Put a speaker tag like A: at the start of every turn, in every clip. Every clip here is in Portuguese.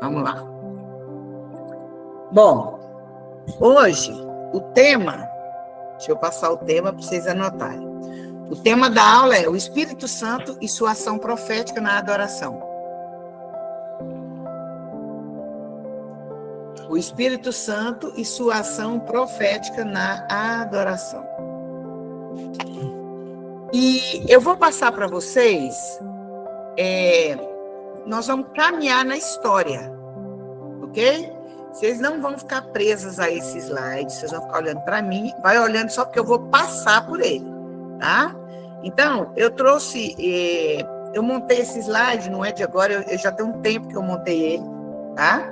A: Vamos lá. Bom, hoje o tema, deixa eu passar o tema para vocês anotarem. O tema da aula é o Espírito Santo e sua ação profética na adoração. O Espírito Santo e sua ação profética na adoração. E eu vou passar para vocês, nós vamos caminhar na história, ok? Vocês não vão ficar presas a esse slide, vocês vão ficar olhando para mim, vai olhando só porque eu vou passar por ele, tá? Então, eu trouxe, eu montei esse slide, não é de agora, eu já tenho um tempo que eu montei ele, tá?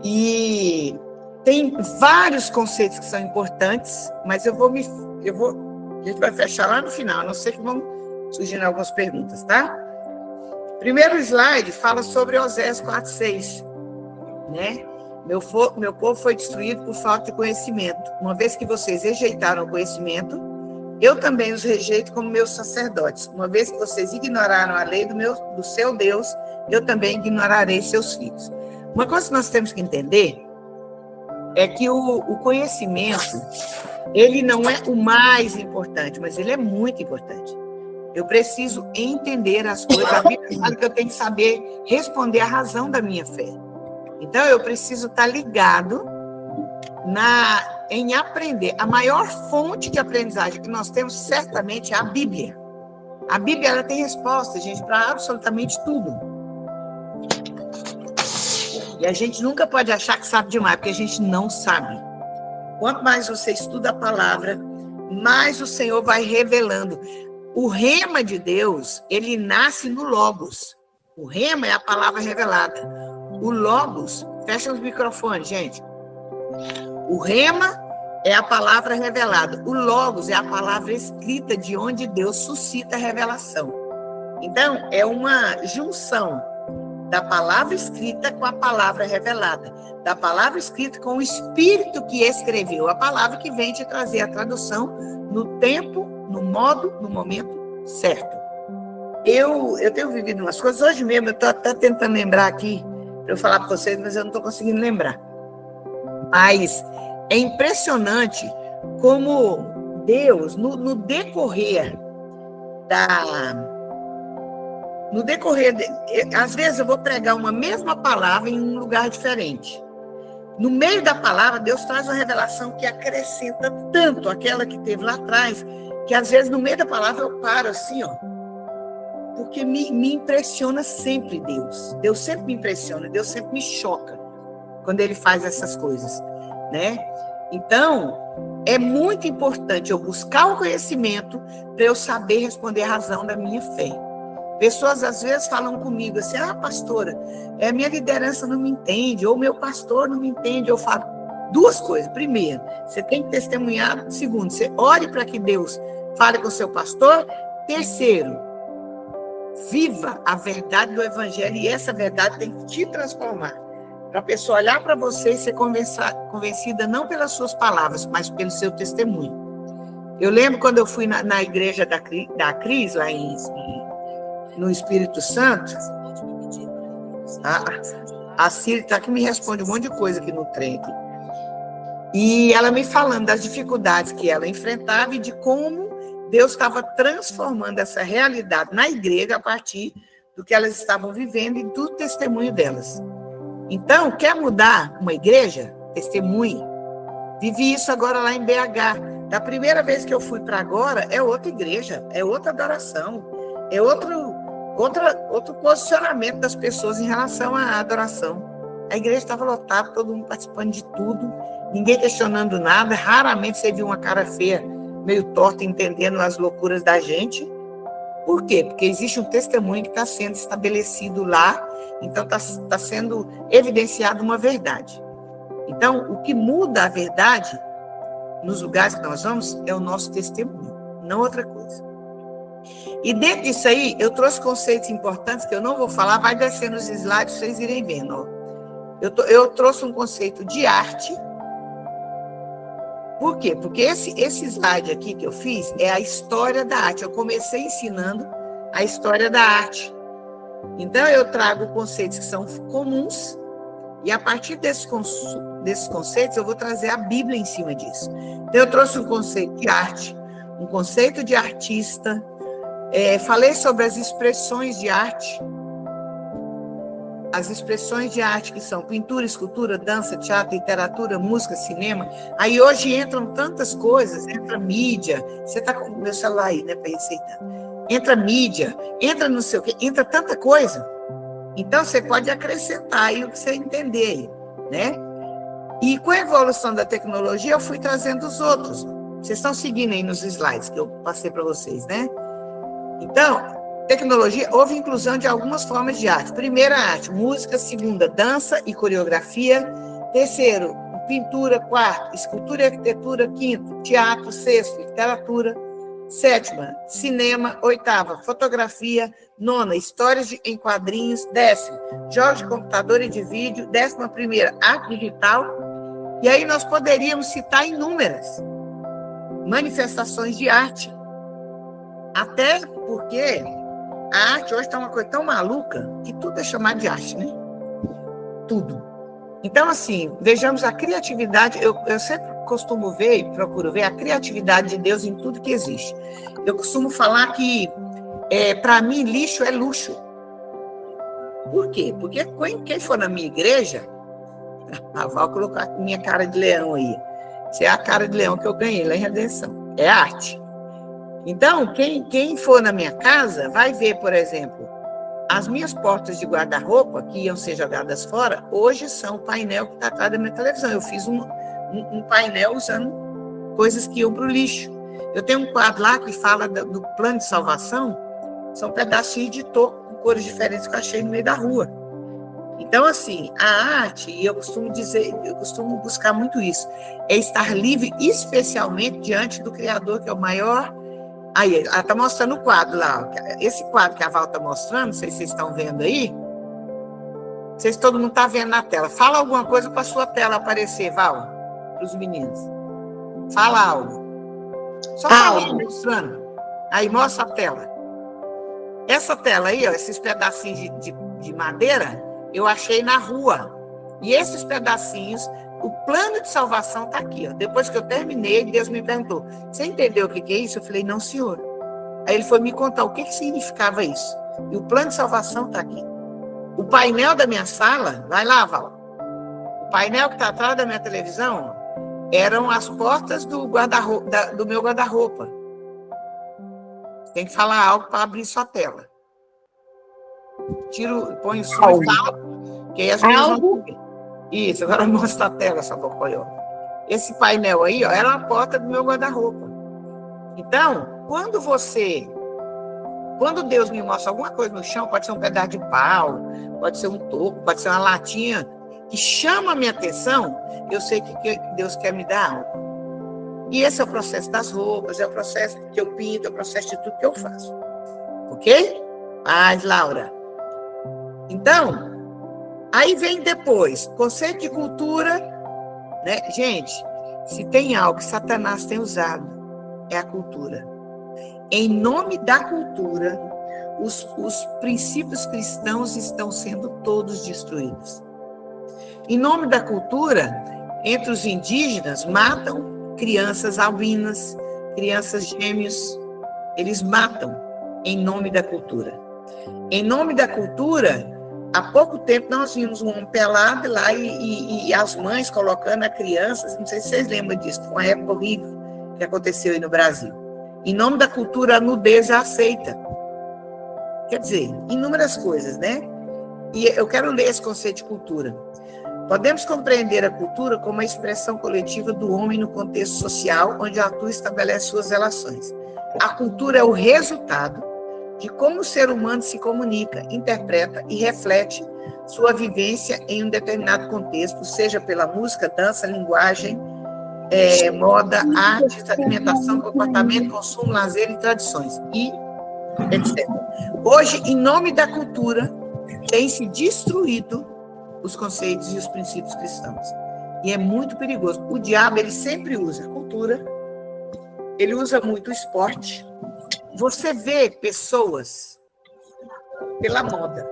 A: E tem vários conceitos que são importantes, mas a gente vai fechar lá no final, a não ser que vão surgindo algumas perguntas, tá? Primeiro slide fala sobre Oséias 4:6, né? Meu povo foi destruído por falta de conhecimento. Uma vez que vocês rejeitaram o conhecimento, eu também os rejeito como meus sacerdotes. Uma vez que vocês ignoraram a lei do seu Deus, eu também ignorarei seus filhos. Uma coisa que nós temos que entender é que o conhecimento, ele não é o mais importante, mas ele é muito importante. Eu preciso entender as coisas. A Bíblia fala que eu tenho que saber responder à razão da minha fé. Então, eu preciso estar ligado em aprender. A maior fonte de aprendizagem que nós temos, certamente, é a Bíblia. A Bíblia, ela tem resposta, gente, para absolutamente tudo. E a gente nunca pode achar que sabe demais, porque a gente não sabe. Quanto mais você estuda a palavra, mais o Senhor vai revelando. O rema de Deus, ele nasce no Logos. O rema é a palavra revelada. O Logos, fecha os microfones, gente. O rema é a palavra revelada. O Logos é a palavra escrita de onde Deus suscita a revelação. Então, é uma junção da palavra escrita com a palavra revelada, da palavra escrita com o Espírito que escreveu, a palavra que vem te trazer a tradução no tempo, no modo, no momento certo. Eu tenho vivido umas coisas, hoje mesmo eu estou até tentando lembrar aqui, para eu falar para vocês, mas eu não estou conseguindo lembrar. Mas é impressionante como Deus, no decorrer às vezes eu vou pregar uma mesma palavra em um lugar diferente. No meio da palavra, Deus traz uma revelação que acrescenta tanto aquela que teve lá atrás, que às vezes no meio da palavra eu paro assim, ó, porque me impressiona sempre Deus. Deus sempre me impressiona, Deus sempre me choca quando Ele faz essas coisas, né? Então, é muito importante eu buscar o conhecimento para eu saber responder a razão da minha fé. Pessoas, às vezes, falam comigo assim, pastora, minha liderança não me entende, ou meu pastor não me entende. Eu falo duas coisas. Primeiro, você tem que testemunhar. Segundo, você ore para que Deus fale com o seu pastor. Terceiro, viva a verdade do evangelho, e essa verdade tem que te transformar. Para a pessoa olhar para você e ser convencida não pelas suas palavras, mas pelo seu testemunho. Eu lembro quando eu fui na igreja da Cris, lá no Espírito Santo, a Ciri está aqui, me responde um monte de coisa aqui no trem. Aqui. E ela me falando das dificuldades que ela enfrentava e de como Deus estava transformando essa realidade na igreja a partir do que elas estavam vivendo e do testemunho delas. Então, quer mudar uma igreja? Testemunhe. Vivi isso agora lá em BH. Da primeira vez que eu fui para agora, é outra igreja, é outra adoração, é outro posicionamento das pessoas em relação à adoração. A igreja estava lotada, todo mundo participando de tudo, ninguém questionando nada, raramente você viu uma cara feia, meio torta, entendendo as loucuras da gente. Por quê? Porque existe um testemunho que está sendo estabelecido lá, então está sendo evidenciada uma verdade. Então, o que muda a verdade nos lugares que nós vamos é o nosso testemunho, não outra coisa. E dentro disso aí, eu trouxe conceitos importantes que eu não vou falar, vai descendo os slides para vocês irem vendo. Ó. Eu trouxe um conceito de arte. Por quê? Porque esse slide aqui que eu fiz é a história da arte. Eu comecei ensinando a história da arte. Então, eu trago conceitos que são comuns, e a partir desses conceitos, eu vou trazer a Bíblia em cima disso. Então, eu trouxe um conceito de arte, um conceito de artista, falei sobre as expressões de arte, que são pintura, escultura, dança, teatro, literatura, música, cinema. Aí hoje entram tantas coisas, entra mídia, você está com o meu celular aí, né, para receitar. Entra mídia, entra não sei o quê, entra tanta coisa. Então, você pode acrescentar aí o que você entender, né? E com a evolução da tecnologia, eu fui trazendo os outros. Vocês estão seguindo aí nos slides que eu passei para vocês, né? Então, tecnologia, houve inclusão de algumas formas de arte. Primeira, arte, música. Segunda, dança e coreografia. Terceiro, pintura. Quarto, escultura e arquitetura. Quinto, teatro. Sexto, literatura. Sétima, cinema. Oitava, fotografia. Nona, histórias em quadrinhos. Décimo, jogos de computador e de vídeo. 11ª, arte digital. E aí nós poderíamos citar inúmeras manifestações de arte. Até porque a arte hoje está uma coisa tão maluca que tudo é chamado de arte, né? Tudo. Então, assim, vejamos a criatividade. Eu sempre costumo ver e procuro ver a criatividade de Deus em tudo que existe. Eu costumo falar que, para mim, lixo é luxo. Por quê? Porque quem for na minha igreja, a Val colocou a minha cara de leão aí. Isso é a cara de leão que eu ganhei lá em Redenção. É arte. Então, quem for na minha casa vai ver, por exemplo, as minhas portas de guarda-roupa, que iam ser jogadas fora, hoje são o painel que está atrás da minha televisão. Eu fiz um painel usando coisas que iam para o lixo. Eu tenho um quadro lá que fala do plano de salvação, são pedacinhos de toco com cores diferentes que eu achei no meio da rua. Então, assim, a arte, e eu costumo buscar muito isso, é estar livre, especialmente diante do Criador, que é o maior. Aí, ela está mostrando o quadro lá. Esse quadro que a Val está mostrando, não sei se vocês estão vendo aí. Não sei se todo mundo está vendo na tela. Fala alguma coisa para a sua tela aparecer, Val, para os meninos. Fala algo. Só fala, mostrando. Aí, mostra a tela. Essa tela aí, ó, esses pedacinhos de madeira, eu achei na rua. E esses pedacinhos, o plano de salvação está aqui. Ó. Depois que eu terminei, Deus me perguntou, você entendeu o que é isso? Eu falei, não, senhor. Aí ele foi me contar o que significava isso. E o plano de salvação está aqui. O painel da minha sala, vai lá, Val. O painel que está atrás da minha televisão eram as portas do meu guarda-roupa. Tem que falar algo para abrir sua tela. Põe o som e fala, que aí as minhas vão ver. Isso, agora mostra a tela, Sabocoió. Esse painel aí, ó, era a porta do meu guarda-roupa. Então, quando Deus me mostra alguma coisa no chão, pode ser um pedaço de pau, pode ser um toco, pode ser uma latinha, que chama a minha atenção, eu sei que Deus quer me dar algo. E esse é o processo das roupas, é o processo que eu pinto, é o processo de tudo que eu faço. Ok? Paz, Laura. Então, aí vem depois, conceito de cultura, né? Gente, se tem algo que Satanás tem usado, é a cultura. Em nome da cultura, os princípios cristãos estão sendo todos destruídos. Em nome da cultura, entre os indígenas, matam crianças albinas, crianças gêmeos, eles matam em nome da cultura. Em nome da cultura, há pouco tempo nós vimos um homem pelado lá e as mães colocando a criança, não sei se vocês lembram disso, foi uma época horrível que aconteceu aí no Brasil. Em nome da cultura, a nudez é aceita. Quer dizer, inúmeras coisas, né? E eu quero ler esse conceito de cultura. Podemos compreender a cultura como a expressão coletiva do homem no contexto social onde atua e estabelece suas relações. A cultura é o resultado de como o ser humano se comunica, interpreta e reflete sua vivência em um determinado contexto, seja pela música, dança, linguagem, moda, arte, alimentação, comportamento, consumo, lazer e tradições, e etc. Hoje, em nome da cultura, tem se destruído os conceitos e os princípios cristãos. E é muito perigoso. O diabo, ele sempre usa a cultura, ele usa muito o esporte. Você vê pessoas pela moda.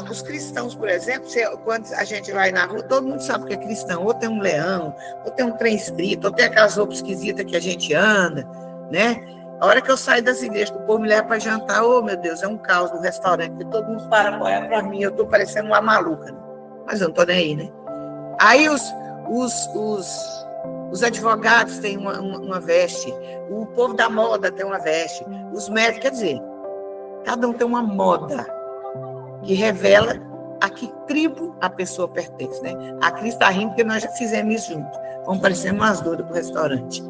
A: Os cristãos, por exemplo, quando a gente vai na rua, todo mundo sabe que é cristão. Ou tem um leão, ou tem um trem escrito, ou tem aquelas roupas esquisitas que a gente anda, né? A hora que eu saio das igrejas, que o povo me leva para jantar, oh, meu Deus, é um caos no restaurante, porque todo mundo para olhar para mim, eu estou parecendo uma maluca, né? Mas eu não estou nem aí, né? Aí os advogados têm uma veste, o povo da moda tem uma veste, os médicos, quer dizer, cada um tem uma moda que revela a que tribo a pessoa pertence, né? A Cris está rindo porque nós já fizemos isso junto. Vamos parecendo umas doidas para o restaurante.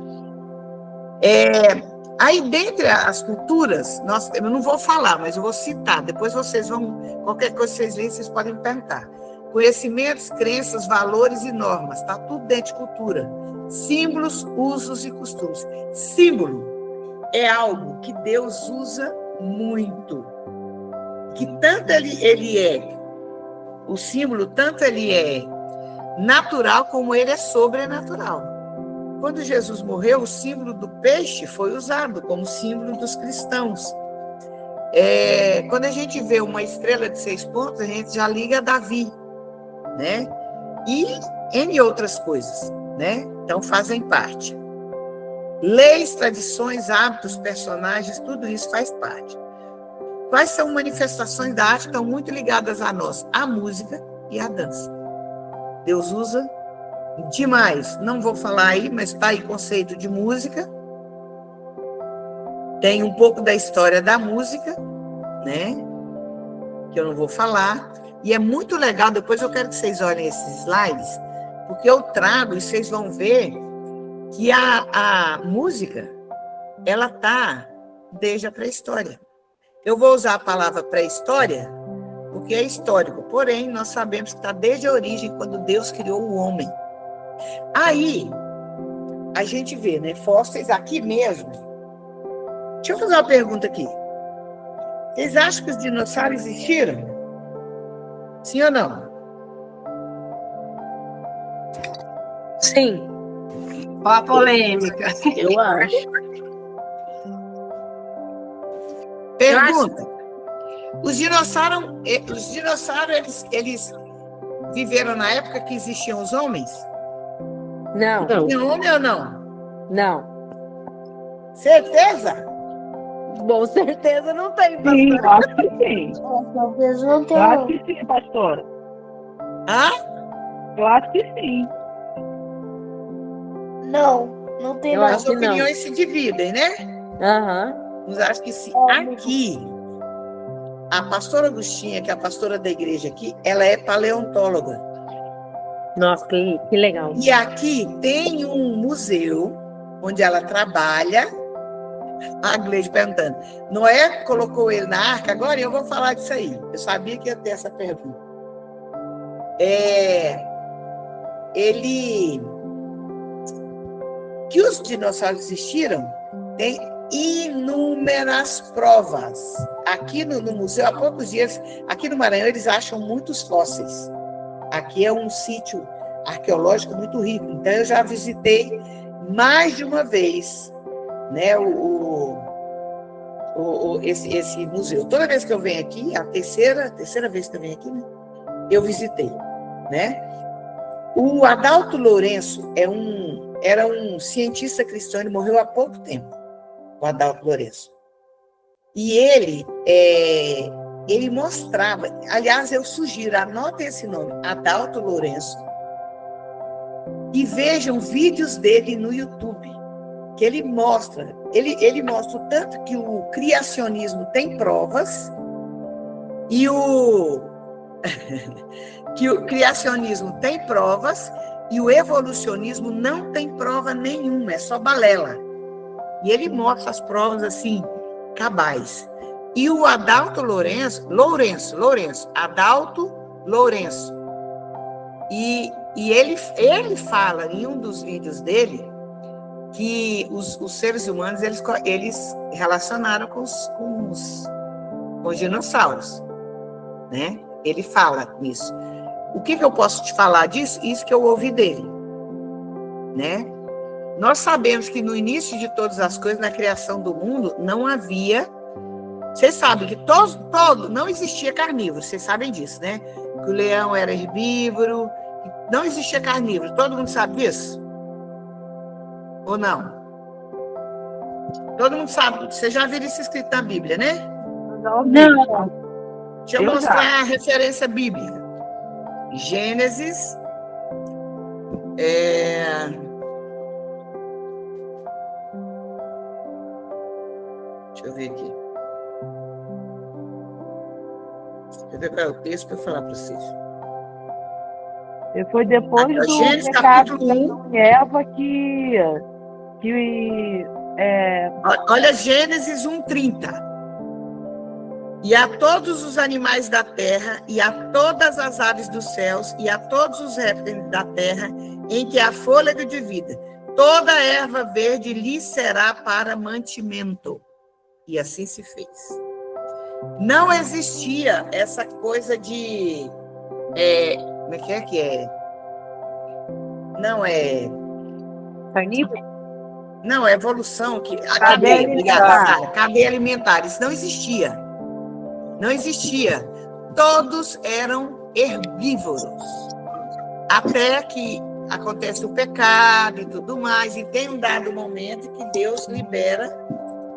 A: Aí, dentre as culturas, eu não vou falar, mas eu vou citar. Depois vocês vão, qualquer coisa que vocês veem, vocês podem me perguntar. Conhecimentos, crenças, valores e normas. Está tudo dentro de cultura. Símbolos, usos e costumes. Símbolo é algo que Deus usa muito. Que tanto ele é, o símbolo, tanto ele é natural como ele é sobrenatural. Quando Jesus morreu, o símbolo do peixe foi usado como símbolo dos cristãos. Quando a gente vê uma estrela de 6 pontos, a gente já liga a Davi, né? E N outras coisas, né? Então fazem parte. Leis, tradições, hábitos, personagens, tudo isso faz parte. Quais são manifestações da arte que estão muito ligadas a nós? A música e a dança. Deus usa demais. Não vou falar aí, mas está aí conceito de música. Tem um pouco da história da música, né? Que eu não vou falar. E é muito legal, depois eu quero que vocês olhem esses slides, porque eu trago e vocês vão ver que a música, ela está desde a pré-história. Eu vou usar a palavra pré-história, porque é histórico. Porém, nós sabemos que está desde a origem, quando Deus criou o homem. Aí, a gente vê, né? Fósseis aqui mesmo. Deixa eu fazer uma pergunta aqui. Vocês acham que os dinossauros existiram? Sim ou não?
B: Sim.
C: Qual a polêmica?
B: Eu acho.
A: Pergunta. Os dinossauros, eles viveram na época que existiam os homens?
B: Não.
A: Tinha homem ou não?
B: Não.
A: Certeza?
B: Com certeza não tem, pastor.
D: Sim, eu acho que sim.
E: Talvez não
D: Eu
E: tenha.
D: acho que sim, pastora.
A: Hã?
D: Eu acho que sim.
E: Não tem
B: Eu
E: nada.
A: As
B: acho que não.
A: opiniões se dividem, né?
B: Aham.
A: Mas acho que sim. Aqui, a pastora Agostinha, que é a pastora da igreja aqui, ela é paleontóloga.
B: Nossa, que legal.
A: E aqui tem um museu onde ela trabalha. A Gleide perguntando, Noé colocou ele na arca agora? E eu vou falar disso aí. Eu sabia que ia ter essa pergunta. Que os dinossauros existiram, tem inúmeras provas. Aqui no museu, há poucos dias, aqui no Maranhão, eles acham muitos fósseis. Aqui é um sítio arqueológico muito rico. Então, eu já visitei mais de uma vez, né, esse museu. Toda vez que eu venho aqui, a terceira vez que eu venho aqui, né, eu visitei, né? O Adalto Lourenço era um cientista cristão, ele morreu há pouco tempo, o Adalto Lourenço. E ele mostrava, aliás, eu sugiro, anotem esse nome, Adalto Lourenço, e vejam vídeos dele no YouTube, que ele mostra o tanto que o criacionismo tem provas e que o criacionismo tem provas e o evolucionismo não tem prova nenhuma, é só balela. E ele mostra as provas assim, cabais. E o Adalto Lourenço, Adalto Lourenço, e ele fala em um dos vídeos dele que os seres humanos eles relacionaram com os dinossauros, né? Ele fala nisso. O que eu posso te falar disso? Isso que eu ouvi dele, né? Nós sabemos que no início de todas as coisas, na criação do mundo, não havia Vocês sabem que não existia carnívoro, vocês sabem disso, né? Que o leão era herbívoro, não existia carnívoro. Todo mundo sabe disso? Ou não? Todo mundo sabe. Vocês já viram isso escrito na Bíblia, né?
D: Não.
A: Deixa eu mostrar a referência bíblica. Gênesis. Deixa eu ver aqui. Deixa eu ver qual é o texto para eu falar para vocês.
D: E foi depois do
A: Gênesis,
D: pecado
A: capítulo
D: da
A: 1.
D: Adão e Eva que
A: Olha Gênesis 1:30. E a todos os animais da terra, e a todas as aves dos céus, e a todos os répteis da terra, em que há fôlego de vida, toda erva verde lhe será para mantimento. E assim se fez. Não existia essa coisa de... como é que é? Não é...
B: Carnívoro?
A: Não, é evolução.
B: Cadeia alimentar.
A: Sara. Cadeia alimentar. Isso não existia. Não existia. Todos eram herbívoros. Até que acontece o pecado e tudo mais, e tem um dado momento que Deus libera,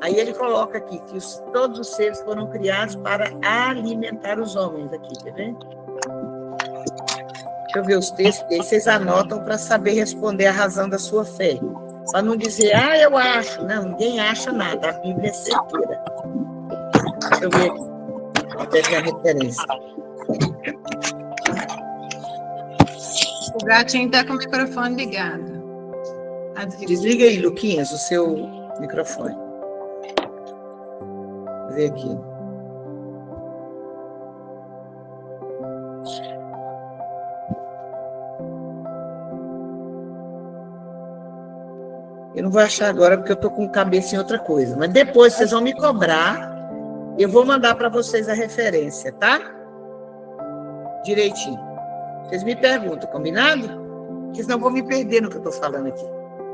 A: aí ele coloca aqui que todos os seres foram criados para alimentar os homens aqui, quer ver? Deixa eu ver os textos, que aí vocês anotam para saber responder a razão da sua fé. Para não dizer, eu acho. Não, ninguém acha nada, a Bíblia é certeira. Deixa eu ver aqui. Pega a referência.
C: O gatinho está com o microfone ligado.
A: Desliga aí, Luquinhas, o seu microfone. Vou ver aqui. Eu não vou achar agora porque eu estou com cabeça em outra coisa. Mas depois vocês vão me cobrar. Eu vou mandar para vocês a referência, tá? Direitinho. Vocês me perguntam, combinado? Porque senão eu vou me perder no que eu estou falando aqui.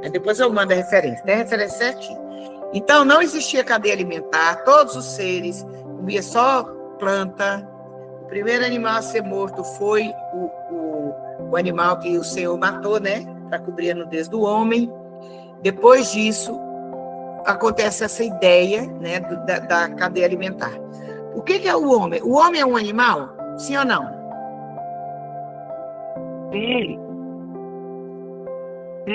A: Aí depois eu mando a referência. Tem a referência certinho. Então, não existia cadeia alimentar. Todos os seres comiam só planta. O primeiro animal a ser morto foi o animal que o Senhor matou, né? Para cobrir a nudez do homem. Depois disso, acontece essa ideia, né, da cadeia alimentar. O que é o homem? O homem é um animal? Sim ou não?
D: Sim.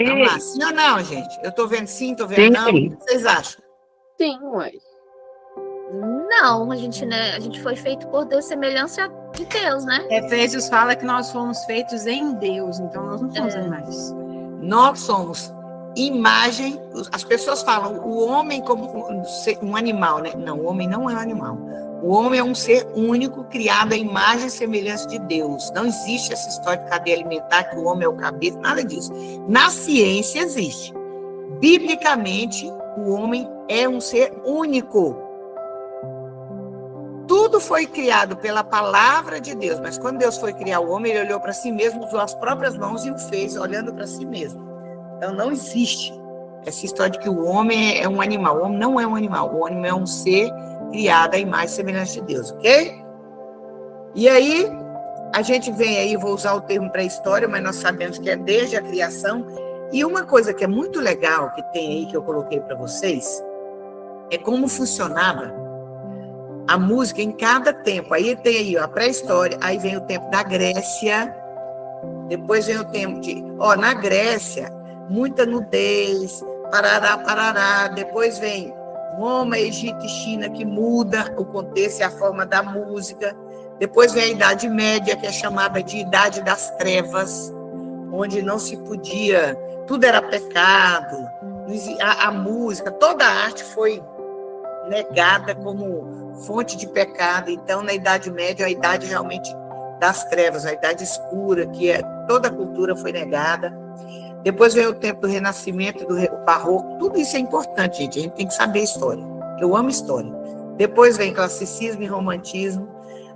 A: Vamos lá, sim ou não, gente? Eu estou vendo sim, estou vendo não. O que vocês acham?
B: Sim, ué.
F: Não, a gente foi feito por Deus, semelhança de Deus, né?
C: Efésios fala que nós fomos feitos em Deus, então nós não somos animais.
A: Nós somos imagem. As pessoas falam o homem como um animal, né? Não, o homem não é um animal. O homem é um ser único, criado à imagem e semelhança de Deus. Não existe essa história de cadeia alimentar, que o homem é o cabeça, nada disso. Na ciência existe. Biblicamente, o homem é um ser único. Tudo foi criado pela palavra de Deus, mas quando Deus foi criar o homem, ele olhou para si mesmo, usou as próprias mãos e o fez, olhando para si mesmo. Então, não existe essa história de que o homem é um animal. O homem não é um animal. O homem é um ser criado à imagem e semelhança de Deus, ok? E aí, a gente vem aí, vou usar o termo pré-história, mas nós sabemos que é desde a criação. E uma coisa que é muito legal, que tem aí, que eu coloquei para vocês, é como funcionava a música em cada tempo. Aí tem aí a pré-história, aí vem o tempo da Grécia, depois vem o tempo de... na Grécia, muita nudez, parará, parará. Depois vem Roma, Egito e China, que muda o contexto e a forma da música. Depois vem a Idade Média, que é chamada de Idade das Trevas, onde não se podia, tudo era pecado, a música, toda a arte foi negada como fonte de pecado. Então, na Idade Média, a idade realmente das trevas, a idade escura, que toda a cultura foi negada. Depois veio o tempo do Renascimento, do Barroco. Tudo isso é importante, gente. A gente tem que saber a história. Eu amo história. Depois vem classicismo e romantismo.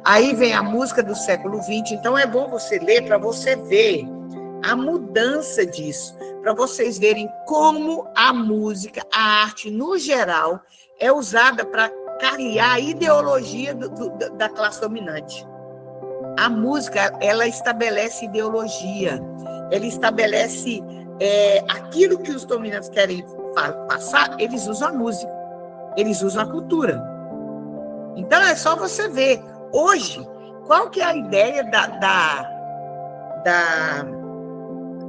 A: Aí vem a música do século XX. Então, é bom você ler para você ver a mudança disso, para vocês verem como a música, a arte, no geral, é usada para carrear a ideologia da classe dominante. A música, ela estabelece ideologia, ela estabelece aquilo que os dominantes querem passar, eles usam a música, eles usam a cultura. Então, é só você ver. Hoje, qual que é a ideia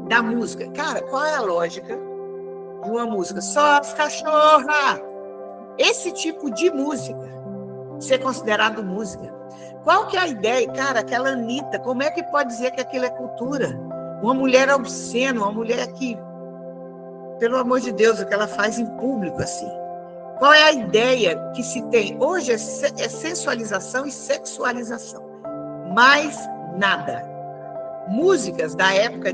A: da música? Cara, qual é a lógica de uma música? Só as cachorras! Esse tipo de música ser considerado música. Qual que é a ideia? Cara, aquela Anitta, como é que pode dizer que aquilo é cultura? Uma mulher obscena, uma mulher que, pelo amor de Deus, o que ela faz em público, assim. Qual é a ideia que se tem? Hoje é sensualização e sexualização. Mais nada. Músicas da época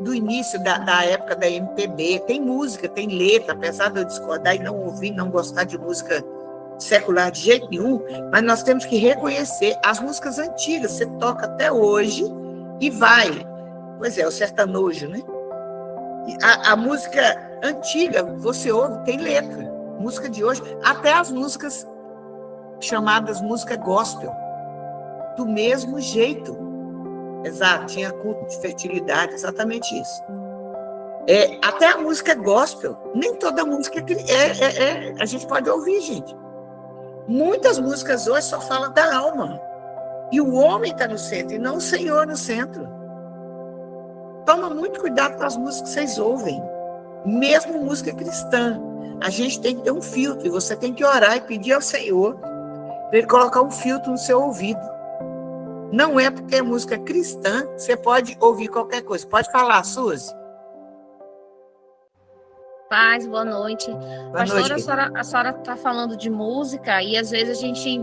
A: do início da época da MPB, tem música, tem letra, apesar de eu discordar e não ouvir, não gostar de música secular de jeito nenhum, mas nós temos que reconhecer as músicas antigas, você toca até hoje e vai. Pois é, o sertanojo, né? A música antiga, você ouve, tem letra. Música de hoje, até as músicas chamadas música gospel, do mesmo jeito. Exato, tinha culto de fertilidade, exatamente isso. Até a música gospel, nem toda música a gente pode ouvir, gente. Muitas músicas hoje só falam da alma. E o homem está no centro, e não o Senhor no centro. Toma muito cuidado com as músicas que vocês ouvem. Mesmo música cristã. A gente tem que ter um filtro, e você tem que orar e pedir ao Senhor para Ele colocar um filtro no seu ouvido. Não é porque é música cristã, você pode ouvir qualquer coisa. Pode falar, Suzy.
F: Paz, boa noite.
A: Boa
F: Pastora,
A: noite.
F: a senhora está falando de música e às vezes a gente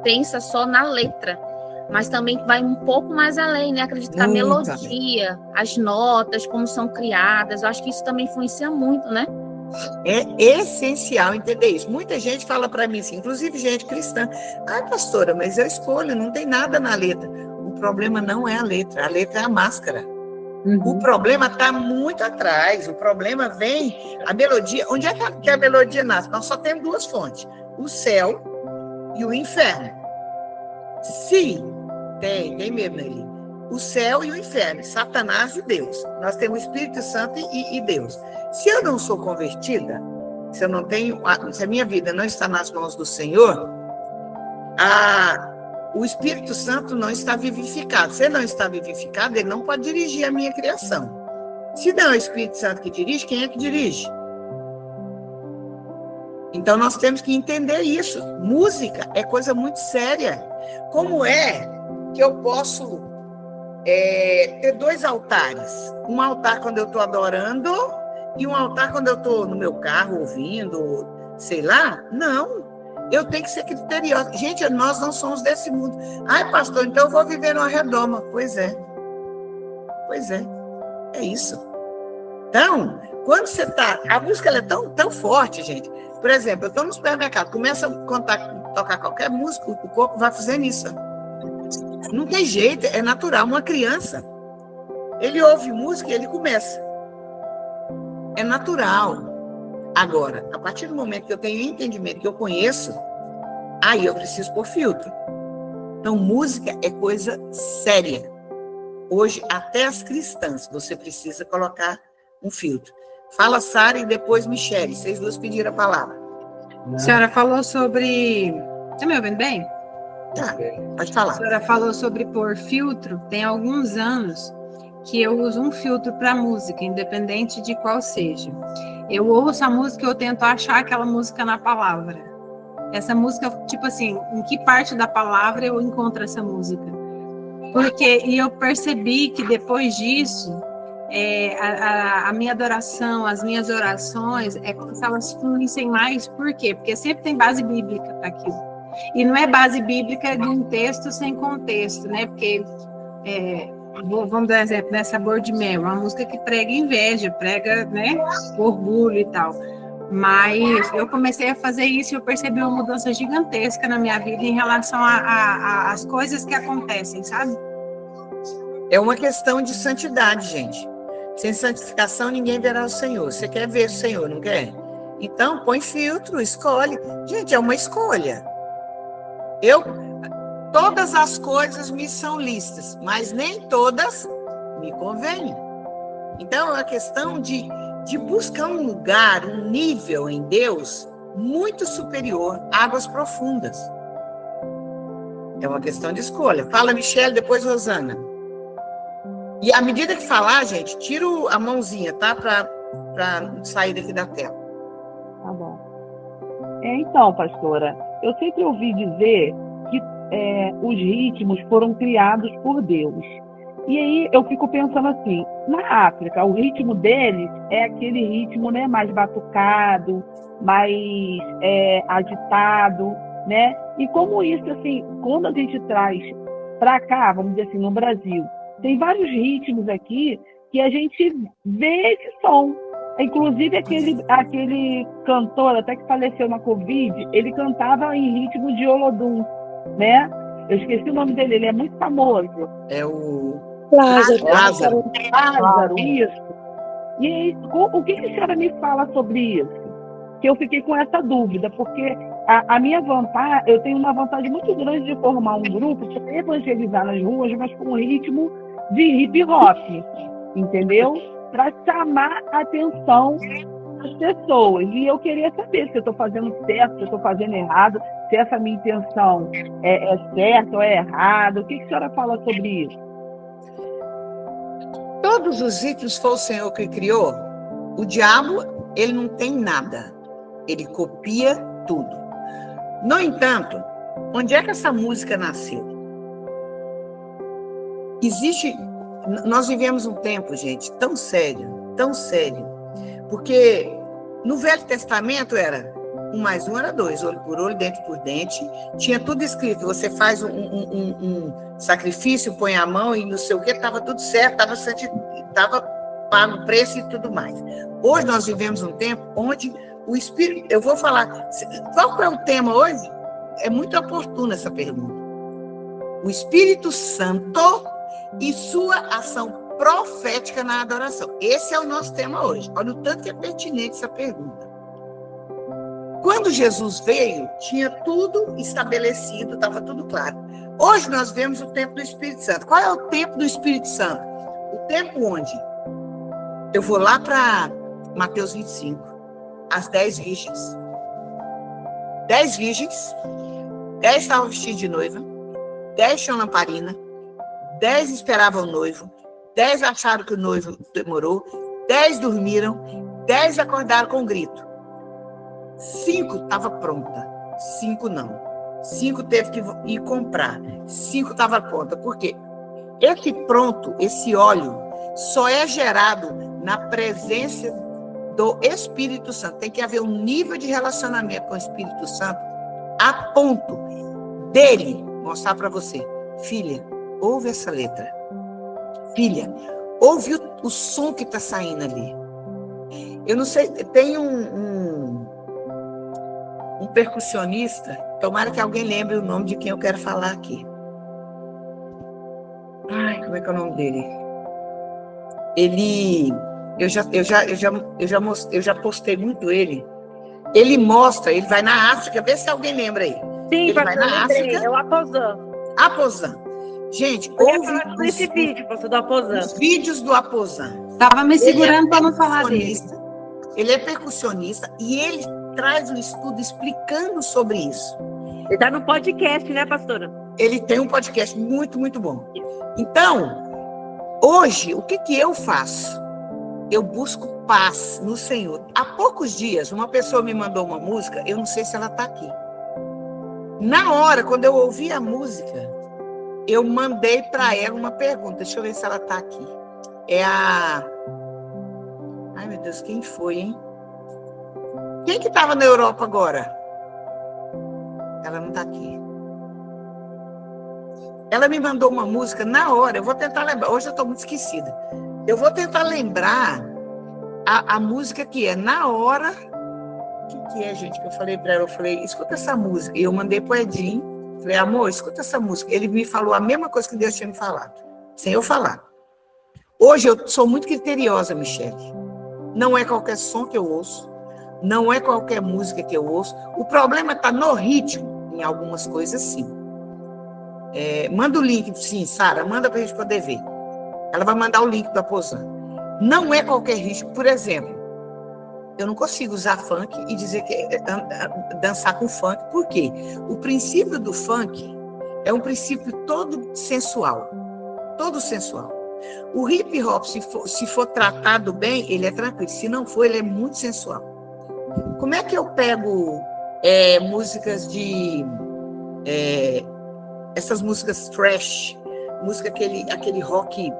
F: pensa só na letra, mas também vai um pouco mais além, né? Acredito que a melodia, as notas, como são criadas, eu acho que isso também influencia muito, né?
A: É essencial entender isso. Muita gente fala para mim assim, inclusive gente cristã, pastora, mas eu escolho, não tem nada na letra. O problema não é a letra é a máscara. O problema está muito atrás, o problema vem, a melodia, onde é que a melodia nasce? Nós só temos duas fontes, o céu e o inferno. Sim, tem mesmo ali. O céu e o inferno, Satanás e Deus. Nós temos o Espírito Santo e Deus. Se eu não sou convertida, se eu não tenho, se a minha vida não está nas mãos do Senhor, o Espírito Santo não está vivificado. Se ele não está vivificado, ele não pode dirigir a minha criação. Se não é o Espírito Santo que dirige, quem é que dirige? Então, nós temos que entender isso. Música é coisa muito séria. Como é que eu posso ter dois altares? Um altar quando eu estou adorando e um altar quando eu estou no meu carro ouvindo, sei lá? Não. Eu tenho que ser criteriosa. Gente, nós não somos desse mundo. Pastor, então eu vou viver numa redoma. Pois é. É isso. Então, quando você está... A música ela é tão forte, gente. Por exemplo, eu estou no supermercado, começa a tocar qualquer música, o corpo vai fazendo isso. Não tem jeito, é natural. Uma criança, ele ouve música e ele começa. É natural. Agora, a partir do momento que eu tenho entendimento, que eu conheço, aí eu preciso pôr filtro. Então, música é coisa séria. Hoje, até as cristãs, você precisa colocar um filtro. Fala, Sara, e depois Michele. Vocês duas pediram a palavra.
C: A senhora falou sobre... Está me ouvindo bem?
A: Tá, pode falar.
C: A senhora falou sobre pôr filtro. Tem alguns anos que eu uso um filtro para música, independente de qual seja. Eu ouço a música e eu tento achar aquela música na palavra. Essa música, tipo assim, em que parte da palavra eu encontro essa música? E eu percebi que depois disso, a minha adoração, as minhas orações, como se elas fluíssem mais. Por quê? Porque sempre tem base bíblica para aquilo. E não é base bíblica de um texto sem contexto, né? Porque... vamos dar um exemplo, né? Sabor de Mel, uma música que prega inveja, prega, né, orgulho e tal. Mas eu comecei a fazer isso e eu percebi uma mudança gigantesca na minha vida em relação às coisas que acontecem, sabe?
A: É uma questão de santidade, gente. Sem santificação, ninguém verá o Senhor. Você quer ver o Senhor, não quer? Então, põe filtro, escolhe. Gente, é uma escolha. Todas as coisas me são lícitas, mas nem todas me convêm. Então, é a questão de buscar um lugar, um nível em Deus muito superior, águas profundas. É uma questão de escolha. Fala, Michele, depois Rosana. E à medida que falar, gente, tira a mãozinha, tá? Para sair daqui da tela.
D: Tá bom. Então, pastora, eu sempre ouvi dizer que os ritmos foram criados por Deus. E aí eu fico pensando assim, na África, o ritmo deles é aquele ritmo, né, mais batucado, mais agitado, né? E como isso, assim, quando a gente traz para cá, vamos dizer assim, no Brasil, tem vários ritmos aqui que a gente vê que são. Inclusive aquele cantor, até que faleceu na Covid, ele cantava em ritmo de Olodum, né? Eu esqueci o nome dele, ele é muito famoso.
A: É o
E: Lázaro.
D: Lázaro, isso. E aí, o que a senhora me fala sobre isso? Que eu fiquei com essa dúvida, porque a minha vontade, eu tenho uma vontade muito grande de formar um grupo para evangelizar nas ruas, mas com um ritmo de hip hop, entendeu? Para chamar a atenção das pessoas. E eu queria saber se eu estou fazendo certo, se eu estou fazendo errado, se essa minha intenção é certa ou é errada. O que a senhora fala sobre isso?
A: Todos os ritmos foi o Senhor que criou. O diabo, ele não tem nada. Ele copia tudo. No entanto, onde é que essa música nasceu? Nós vivemos um tempo, gente, tão sério, porque no Velho Testamento era 1 mais 1 era 2, olho por olho, dente por dente, tinha tudo escrito, você faz um sacrifício, põe a mão e não sei o que, estava tudo certo, estava pago o preço e tudo mais. Hoje nós vivemos um tempo onde o Espírito, eu vou falar, qual é o tema hoje? É muito oportuna essa pergunta. O Espírito Santo e sua ação profética na adoração. Esse é o nosso tema hoje. Olha o tanto que é pertinente essa pergunta. Quando Jesus veio, tinha tudo estabelecido, estava tudo claro. Hoje nós vemos o tempo do Espírito Santo. Qual é o tempo do Espírito Santo? O tempo onde? Eu vou lá para Mateus 25, as 10 virgens. 10 virgens, 10 estavam vestidas de noiva, 10 tinham lamparina, 10 esperavam o noivo, 10 acharam que o noivo demorou, 10 dormiram, 10 acordaram com um grito. 5 estava pronta, 5 não. 5 teve que ir comprar, 5 estava pronta. Por quê? Esse pronto, esse óleo, só é gerado na presença do Espírito Santo. Tem que haver um nível de relacionamento com o Espírito Santo a ponto dele mostrar para você, filha, ouve essa letra. Filha, ouve o som que está saindo ali. Eu não sei, tem um percussionista, tomara que alguém lembre o nome de quem eu quero falar aqui. Ai, como é que é o nome dele? Ele, eu já postei muito ele. Ele mostra, ele vai na África, vê se alguém lembra aí.
B: Sim,
A: ele vai na África.
B: É o Aposan.
A: Aposan. Gente,
B: ouve esse vídeo, do Aposan.
A: Os vídeos do Aposan.
C: Estava me segurando para não falar dele.
A: Ele é percussionista e ele traz um estudo explicando sobre isso.
B: Ele está no podcast, né, pastora?
A: Ele tem um podcast muito, muito bom. Então, hoje, o que eu faço? Eu busco paz no Senhor. Há poucos dias, uma pessoa me mandou uma música, eu não sei se ela está aqui. Na hora, quando eu ouvi a música, eu mandei para ela uma pergunta. Deixa eu ver se ela está aqui. É a... Ai, meu Deus, quem foi, hein? Quem que estava na Europa agora? Ela não está aqui. Ela me mandou uma música na hora. Eu vou tentar lembrar. Hoje eu estou muito esquecida. Eu vou tentar lembrar a música que é na hora. O que é, gente? Que eu falei para ela. Eu falei, escuta essa música. E eu mandei para o Edinho. Falei, amor, escuta essa música. Ele me falou a mesma coisa que Deus tinha me falado. Sem eu falar. Hoje eu sou muito criteriosa, Michele. Não é qualquer som que eu ouço. Não é qualquer música que eu ouço. O problema está no ritmo, em algumas coisas, sim. Manda o link, sim, Sara, manda para a gente poder ver. Ela vai mandar o link do Aposan. Não é qualquer ritmo. Por exemplo, eu não consigo usar funk e dizer que dançar com funk. Por quê? O princípio do funk é um princípio todo sensual. Todo sensual. O hip hop, se for tratado bem, ele é tranquilo. Se não for, ele é muito sensual. Como é que eu pego músicas de... essas músicas trash, música aquele rock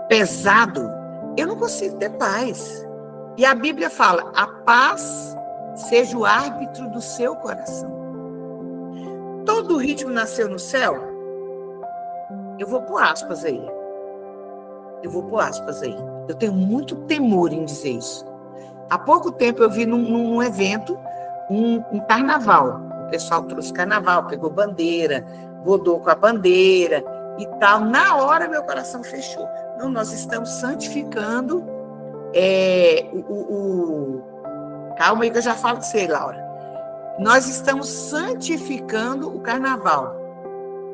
A: pesado? Eu não consigo ter paz. E a Bíblia fala, a paz seja o árbitro do seu coração. Todo ritmo nasceu no céu? Eu vou pôr aspas aí. Eu tenho muito temor em dizer isso. Há pouco tempo eu vi num evento um carnaval. O pessoal trouxe carnaval, pegou bandeira, rodou com a bandeira e tal. Na hora meu coração fechou. Não, nós estamos santificando Calma aí que eu já falo com você, Laura. Nós estamos santificando o carnaval.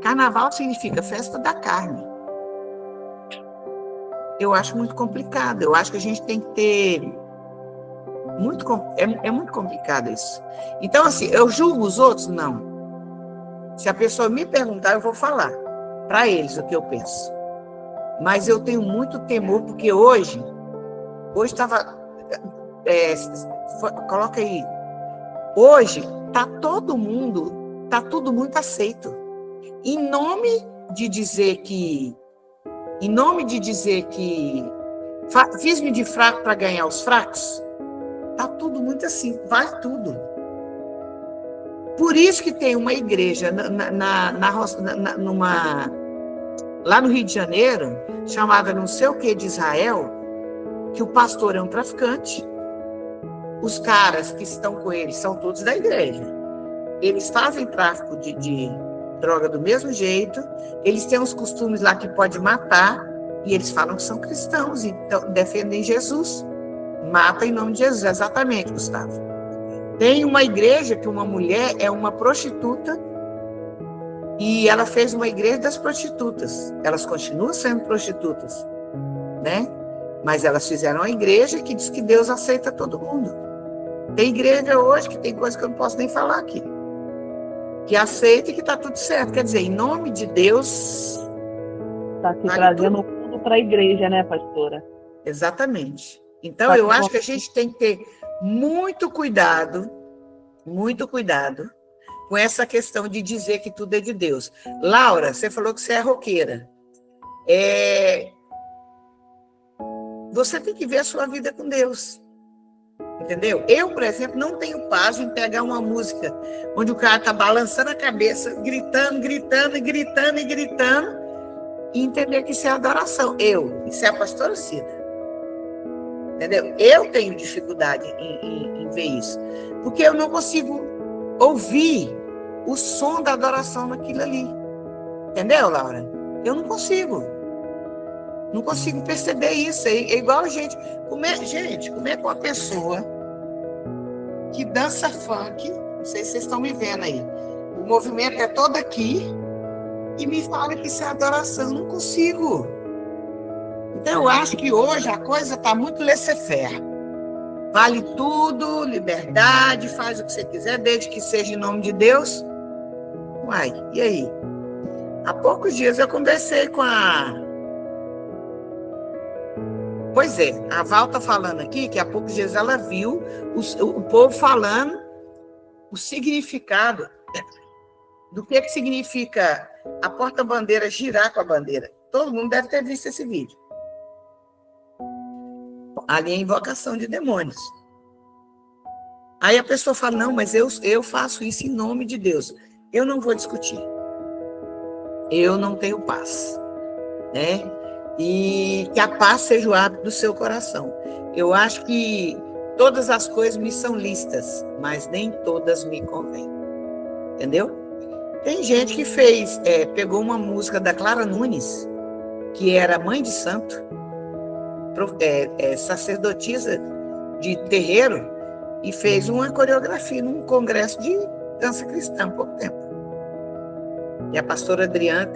A: Carnaval significa festa da carne. Eu acho muito complicado. Eu acho que a gente tem que ter... É muito complicado isso. Então, assim, eu julgo os outros? Não. Se a pessoa me perguntar, eu vou falar para eles o que eu penso. Mas eu tenho muito temor, porque hoje estava... coloca aí. Hoje está todo mundo, está tudo muito aceito. Em nome de dizer que fiz-me de fraco para ganhar os fracos, está tudo muito assim, vale tudo. Por isso que tem uma igreja lá no Rio de Janeiro, chamada não sei o que de Israel, que o pastor é um traficante. Os caras que estão com ele são todos da igreja. Eles fazem tráfico de droga do mesmo jeito, eles têm uns costumes lá que pode matar, e eles falam que são cristãos, então defendem Jesus. Mata em nome de Jesus, exatamente, Gustavo. Tem uma igreja que uma mulher é uma prostituta, e ela fez uma igreja das prostitutas. Elas continuam sendo prostitutas, né? Mas elas fizeram uma igreja que diz que Deus aceita todo mundo. Tem igreja hoje que tem coisa que eu não posso nem falar aqui, que aceita e que está tudo certo. Quer dizer, em nome de Deus...
D: Está se trazendo o mundo para a igreja, né, pastora?
A: Exatamente. Então, eu acho que a gente tem que ter muito cuidado com essa questão de dizer que tudo é de Deus. Laura, você falou que você é roqueira. Você tem que ver a sua vida com Deus. Entendeu? Eu, por exemplo, não tenho paz em pegar uma música onde o cara está balançando a cabeça, gritando, e entender que isso é adoração. Isso é a pastora Cida. Entendeu? Eu tenho dificuldade em ver isso. Porque eu não consigo ouvir o som da adoração naquilo ali. Entendeu, Laura? Eu não consigo. Não consigo perceber isso. É igual a gente. Como é que uma pessoa que dança funk, não sei se vocês estão me vendo aí, o movimento é todo aqui, e me fala que isso é adoração. Não consigo. Então, eu acho que hoje a coisa está muito laissez-faire. Vale tudo, liberdade, faz o que você quiser, desde que seja em nome de Deus. Uai, e aí? Há poucos dias eu conversei com a... Pois é, a Val está falando aqui que há poucos dias ela viu o povo falando o significado do que significa a porta-bandeira girar com a bandeira. Todo mundo deve ter visto esse vídeo. Ali é invocação de demônios. Aí a pessoa fala, não, mas eu faço isso em nome de Deus. Eu não vou discutir. Eu não tenho paz, né? E que a paz seja o hábito do seu coração. Eu acho que todas as coisas me são lícitas, mas nem todas me convêm. Entendeu? Tem gente que pegou uma música da Clara Nunes, que era mãe de santo, sacerdotisa de terreiro, e fez uma coreografia num congresso de dança cristã há pouco tempo. E a pastora Adriana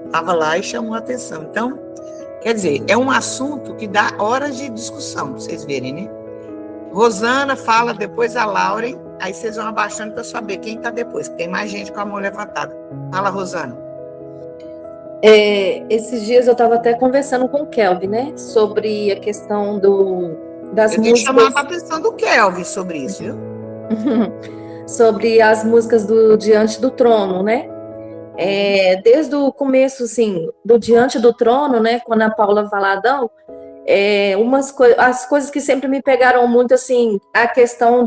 A: estava lá e chamou a atenção. Então, quer dizer, é um assunto que dá horas de discussão, para vocês verem, né? Rosana fala, depois a Lauren, aí vocês vão abaixando para saber quem está depois, que tem mais gente com a mão levantada. Fala, Rosana.
G: Esses dias eu estava até conversando com o Kelvin, né? Sobre a questão das
A: Eu tenho que
G: músicas.
A: chamar a atenção do Kelvin sobre isso, viu?
G: Sobre as músicas do Diante do Trono, né? Desde o começo, assim, do Diante do Trono, né? Quando a Paula fala Adão, as coisas que sempre me pegaram muito, assim, a questão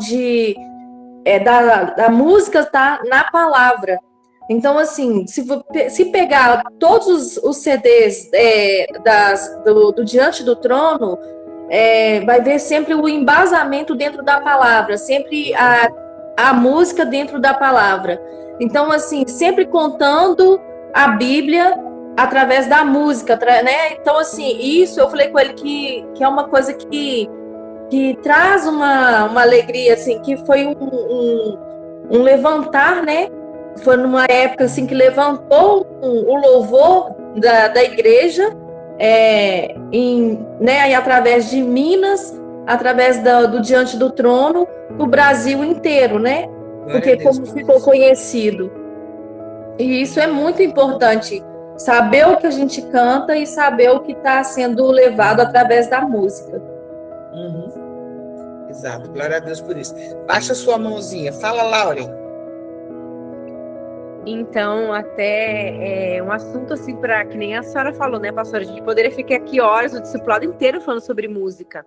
G: da música tá na palavra. Então, assim, se pegar todos os CDs do Diante do Trono, vai ver sempre o embasamento dentro da palavra, sempre a música dentro da palavra. Então, assim, sempre contando a Bíblia através da música, né? Então, assim, isso eu falei com ele que é uma coisa que traz uma alegria, assim, que foi um levantar, né? Foi numa época assim que levantou o louvor da igreja, né, através de Minas, através do Diante do Trono, o Brasil inteiro, né? Porque como ficou conhecido. E isso é muito importante, saber o que a gente canta e saber o que está sendo levado através da música.
A: Uhum. Exato, glória a Deus por isso. Baixa sua mãozinha, fala, Lauren.
B: Então, até um assunto assim, para que nem a senhora falou, né, pastora? A gente poderia ficar aqui horas, o discipulado inteiro falando sobre música.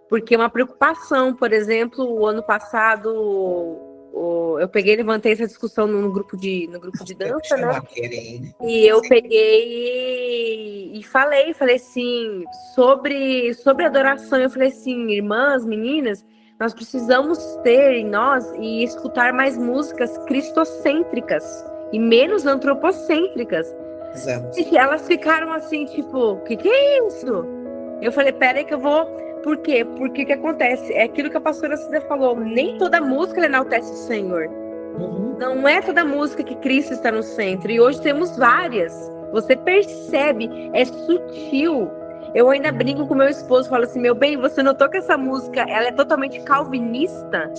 B: Porque é uma preocupação, por exemplo, o ano passado, eu peguei e levantei essa discussão no grupo de dança, né? E eu peguei e falei assim, sobre adoração. Eu falei assim, irmãs, meninas, nós precisamos ter em nós e escutar mais músicas cristocêntricas e menos antropocêntricas.
A: Exato.
B: E elas ficaram assim, tipo, o que é isso? Eu falei, peraí que eu vou... Por quê? Porque o que acontece? É aquilo que a pastora Cida falou, nem toda música enaltece o Senhor.
A: Uhum.
B: Não é toda música que Cristo está no centro. E hoje temos várias. Você percebe, é sutil. Eu ainda brinco com meu esposo, falo assim, meu bem, você notou que essa música, ela é totalmente calvinista?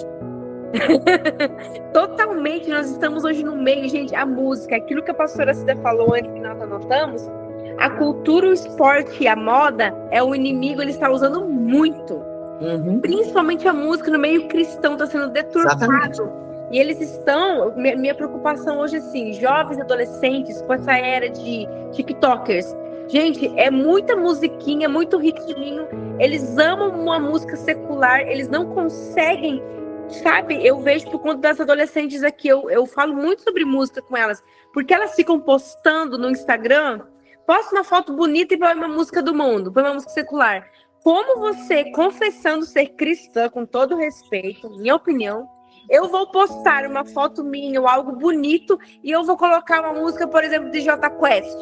B: Totalmente, nós estamos hoje no meio, gente, a música, aquilo que a pastora Cida falou antes que nós anotamos, a cultura, o esporte e a moda é o inimigo, ele está usando muito.
A: Uhum.
B: Principalmente a música no meio cristão está sendo deturpado.
A: Exatamente.
B: E eles estão, minha preocupação hoje assim, jovens adolescentes com essa era de TikTokers. Gente, é muita musiquinha, muito ritminho. Eles amam uma música secular, eles não conseguem, sabe? Eu vejo por conta das adolescentes aqui, eu falo muito sobre música com elas, porque elas ficam postando no Instagram, posta uma foto bonita e põe uma música do mundo, põe uma música secular. Como você, confessando ser cristã, com todo respeito, minha opinião, eu vou postar uma foto minha ou algo bonito e eu vou colocar uma música, por exemplo, de Jota Quest?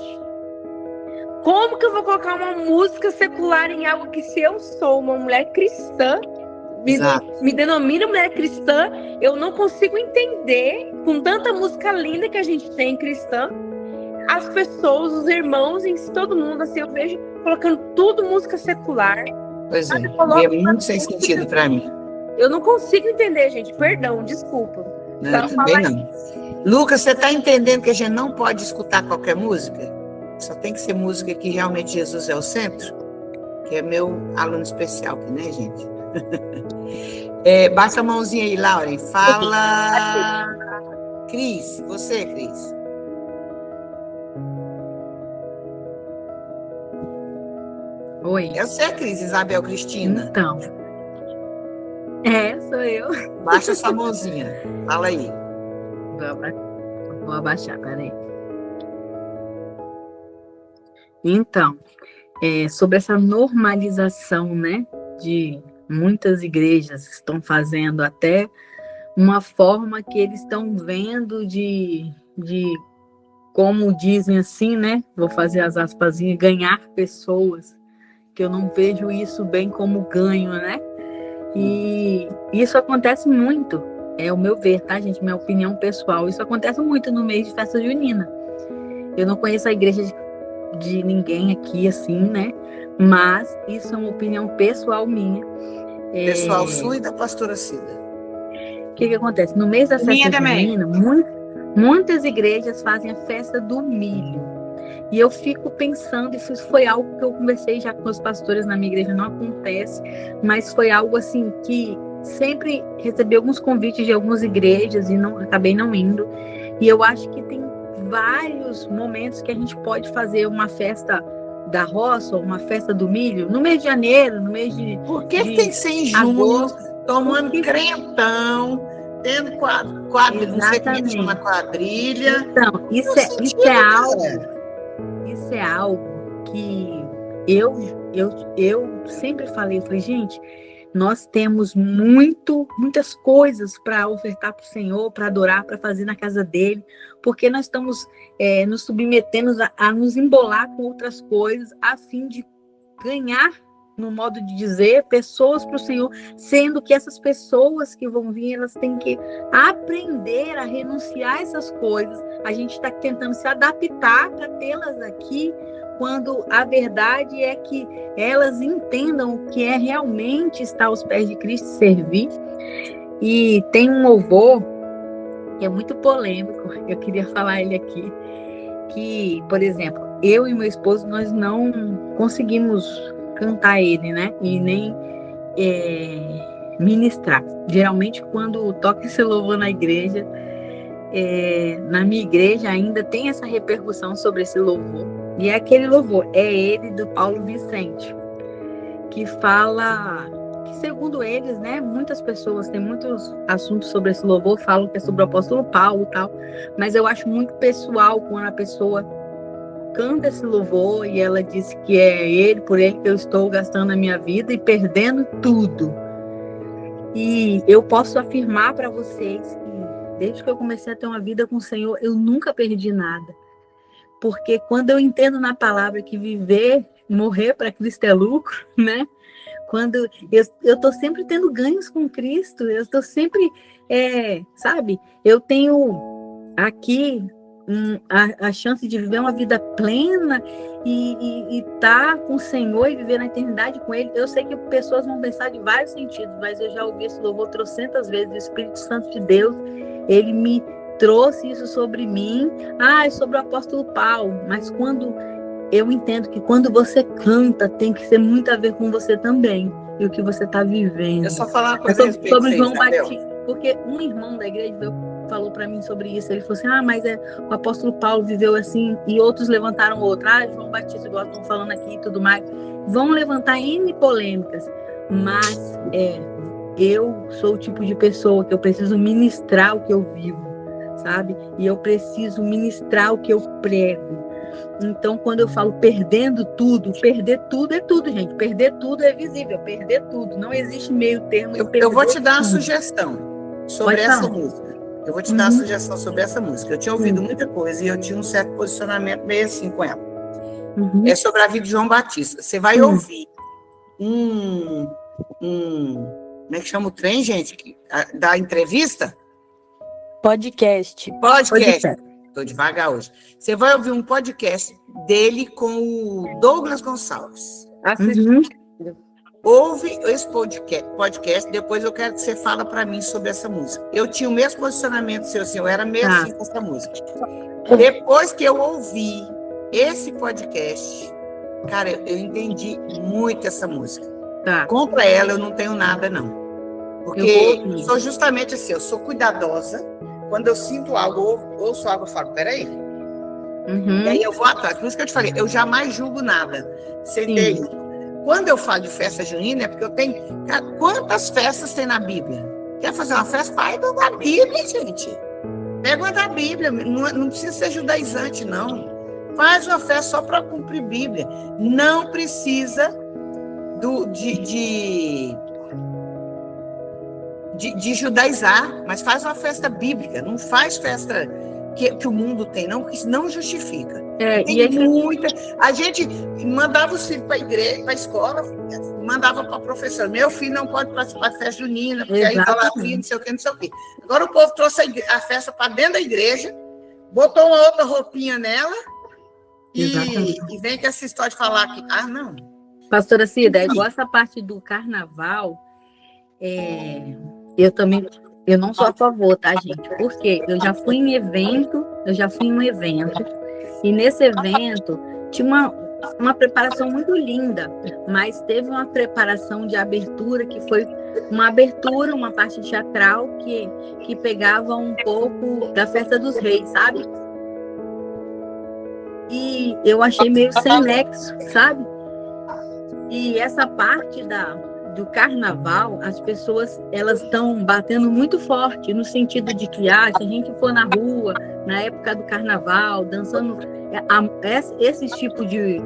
B: Como que eu vou colocar uma música secular em algo que, se eu sou uma mulher cristã, me denomino mulher cristã, eu não consigo entender, com tanta música linda que a gente tem cristã, as pessoas, os irmãos, todo mundo, assim, eu vejo colocando tudo música secular.
A: Pois é, é muito sem sentido para mim.
B: Eu não consigo entender, gente, perdão, desculpa.
A: Não, eu também não. Lucas, você está entendendo que a gente não pode escutar qualquer música? Só tem que ser música que realmente Jesus é o centro? Que é meu aluno especial aqui, né, gente? Baixa a mãozinha aí, Lauren. Fala. Cris, você, Cris.
H: Oi.
A: Eu sei, Cris, Isabel Cristina.
H: Então. Sou eu.
A: Baixa sua mãozinha. Fala aí.
H: Vou abaixar, peraí. Então, sobre essa normalização, né, de muitas igrejas estão fazendo até uma forma que eles estão vendo de como dizem assim, né, vou fazer as aspasinhas, ganhar pessoas, que eu não vejo isso bem como ganho, né? E isso acontece muito, é o meu ver, tá, gente? Minha opinião pessoal. Isso acontece muito no mês de festa junina. Eu não conheço a igreja de ninguém aqui, assim, né? Mas isso é uma opinião pessoal minha.
A: Pessoal sua e da pastora Cida.
H: O que acontece? No mês da
C: Minha
H: festa
C: também.
H: junina, muitas igrejas fazem a festa do milho. E eu fico pensando, isso foi algo que eu conversei já com os pastores na minha igreja, não acontece, mas foi algo assim que sempre recebi alguns convites de algumas igrejas e acabei não indo. E eu acho que tem vários momentos que a gente pode fazer uma festa da roça, uma festa do milho, no mês de janeiro, no mês de...
A: Por que tem que ser em junho, tomando crentão, tendo quadrilha, não sei como é que chama quadrilha?
H: Então, isso é algo que eu sempre falei, gente, nós temos muitas coisas para ofertar para o Senhor, para adorar, para fazer na casa dele, porque nós estamos nos submetendo a nos embolar com outras coisas, a fim de ganhar, no modo de dizer, pessoas para o Senhor, sendo que essas pessoas que vão vir, elas têm que aprender a renunciar a essas coisas. A gente está tentando se adaptar para tê-las aqui, quando a verdade é que elas entendam o que é realmente estar aos pés de Cristo e servir. E tem um louvor que é muito polêmico, eu queria falar ele aqui, que, por exemplo, eu e meu esposo, nós não conseguimos cantar ele, né? E nem ministrar. Geralmente, quando toca esse louvor na igreja, na minha igreja ainda tem essa repercussão sobre esse louvor. E é aquele louvor, é ele do Paulo Vicente, que fala que, segundo eles, né, muitas pessoas, tem muitos assuntos sobre esse louvor, falam que é sobre o apóstolo Paulo e tal, mas eu acho muito pessoal quando a pessoa canta esse louvor e ela diz que é ele, por ele que eu estou gastando a minha vida e perdendo tudo. E eu posso afirmar para vocês que desde que eu comecei a ter uma vida com o Senhor, eu nunca perdi nada. Porque quando eu entendo na palavra que viver, morrer para Cristo é lucro, né? Quando eu estou sempre tendo ganhos com Cristo, eu estou sempre, sabe? Eu tenho aqui a chance de viver uma vida plena e estar com o Senhor e viver na eternidade com Ele. Eu sei que pessoas vão pensar de vários sentidos, mas eu já ouvi esse louvor trocentas vezes do Espírito Santo de Deus. Ele me trouxe isso sobre mim, sobre o apóstolo Paulo, mas quando eu entendo que quando você canta, tem que ser muito a ver com você também, e o que você está vivendo.
A: Eu só falar uma coisa
H: sobre João Batista, porque um irmão da igreja falou para mim sobre isso, ele falou assim, mas o apóstolo Paulo viveu assim, e outros levantaram outro, João Batista, igual estão falando aqui e tudo mais, vão levantar N polêmicas, mas eu sou o tipo de pessoa que eu preciso ministrar o que eu vivo, sabe? E eu preciso ministrar o que eu prego. Então, quando eu falo perdendo tudo, perder tudo é tudo, gente. Perder tudo é visível, perder tudo. Não existe meio termo.
A: Eu vou te dar uma sugestão sobre essa música. Eu vou te dar uma sugestão sobre essa música. Eu tinha ouvido muita coisa e eu tinha um certo posicionamento meio assim com ela. É sobre a vida de João Batista. Você vai ouvir como é que chama o trem, gente? Da entrevista?
H: Podcast.
A: Estou devagar hoje. Você vai ouvir um podcast dele com o Douglas Gonçalves. Ouve esse podcast, depois eu quero que você fale para mim sobre essa música. Eu tinha o mesmo posicionamento seu, assim, eu era meio assim com essa música. Depois que eu ouvi esse podcast, cara, eu entendi muito essa música. Contra ela eu não tenho nada, não. Porque eu sou justamente assim, eu sou cuidadosa. Quando eu sinto algo, ouço algo, eu falo, peraí. E aí eu vou atrás. Por isso que eu te falei, eu jamais julgo nada. Você entende? Quando eu falo de festa junina, é porque eu tenho... Cara, quantas festas tem na Bíblia? Quer fazer uma festa? Vai da Bíblia, gente. Pega uma da Bíblia. Não precisa ser judaizante, não. Faz uma festa só para cumprir Bíblia. Não precisa de judaizar, mas faz uma festa bíblica, não faz festa que o mundo tem, não, porque isso não justifica.
H: E
A: Tem muita. A gente mandava os filhos para a igreja, para a escola, mandava para a professora. Meu filho não pode participar de festa junina, porque aí está lá não sei o que, não sei o que. Agora o povo trouxe a festa para dentro da igreja, botou uma outra roupinha nela e vem com essa história de falar que. Ah, não.
H: Pastora Cida, igual essa parte do carnaval, eu não sou a favor, tá, gente? Porque eu já fui em um evento, e nesse evento tinha uma preparação muito linda, mas teve uma preparação de abertura que foi uma parte teatral que pegava um pouco da Festa dos Reis, sabe? E eu achei meio sem nexo, sabe? E essa parte do carnaval, as pessoas elas estão batendo muito forte no sentido de que se a gente for na rua, na época do carnaval, dançando esse tipo de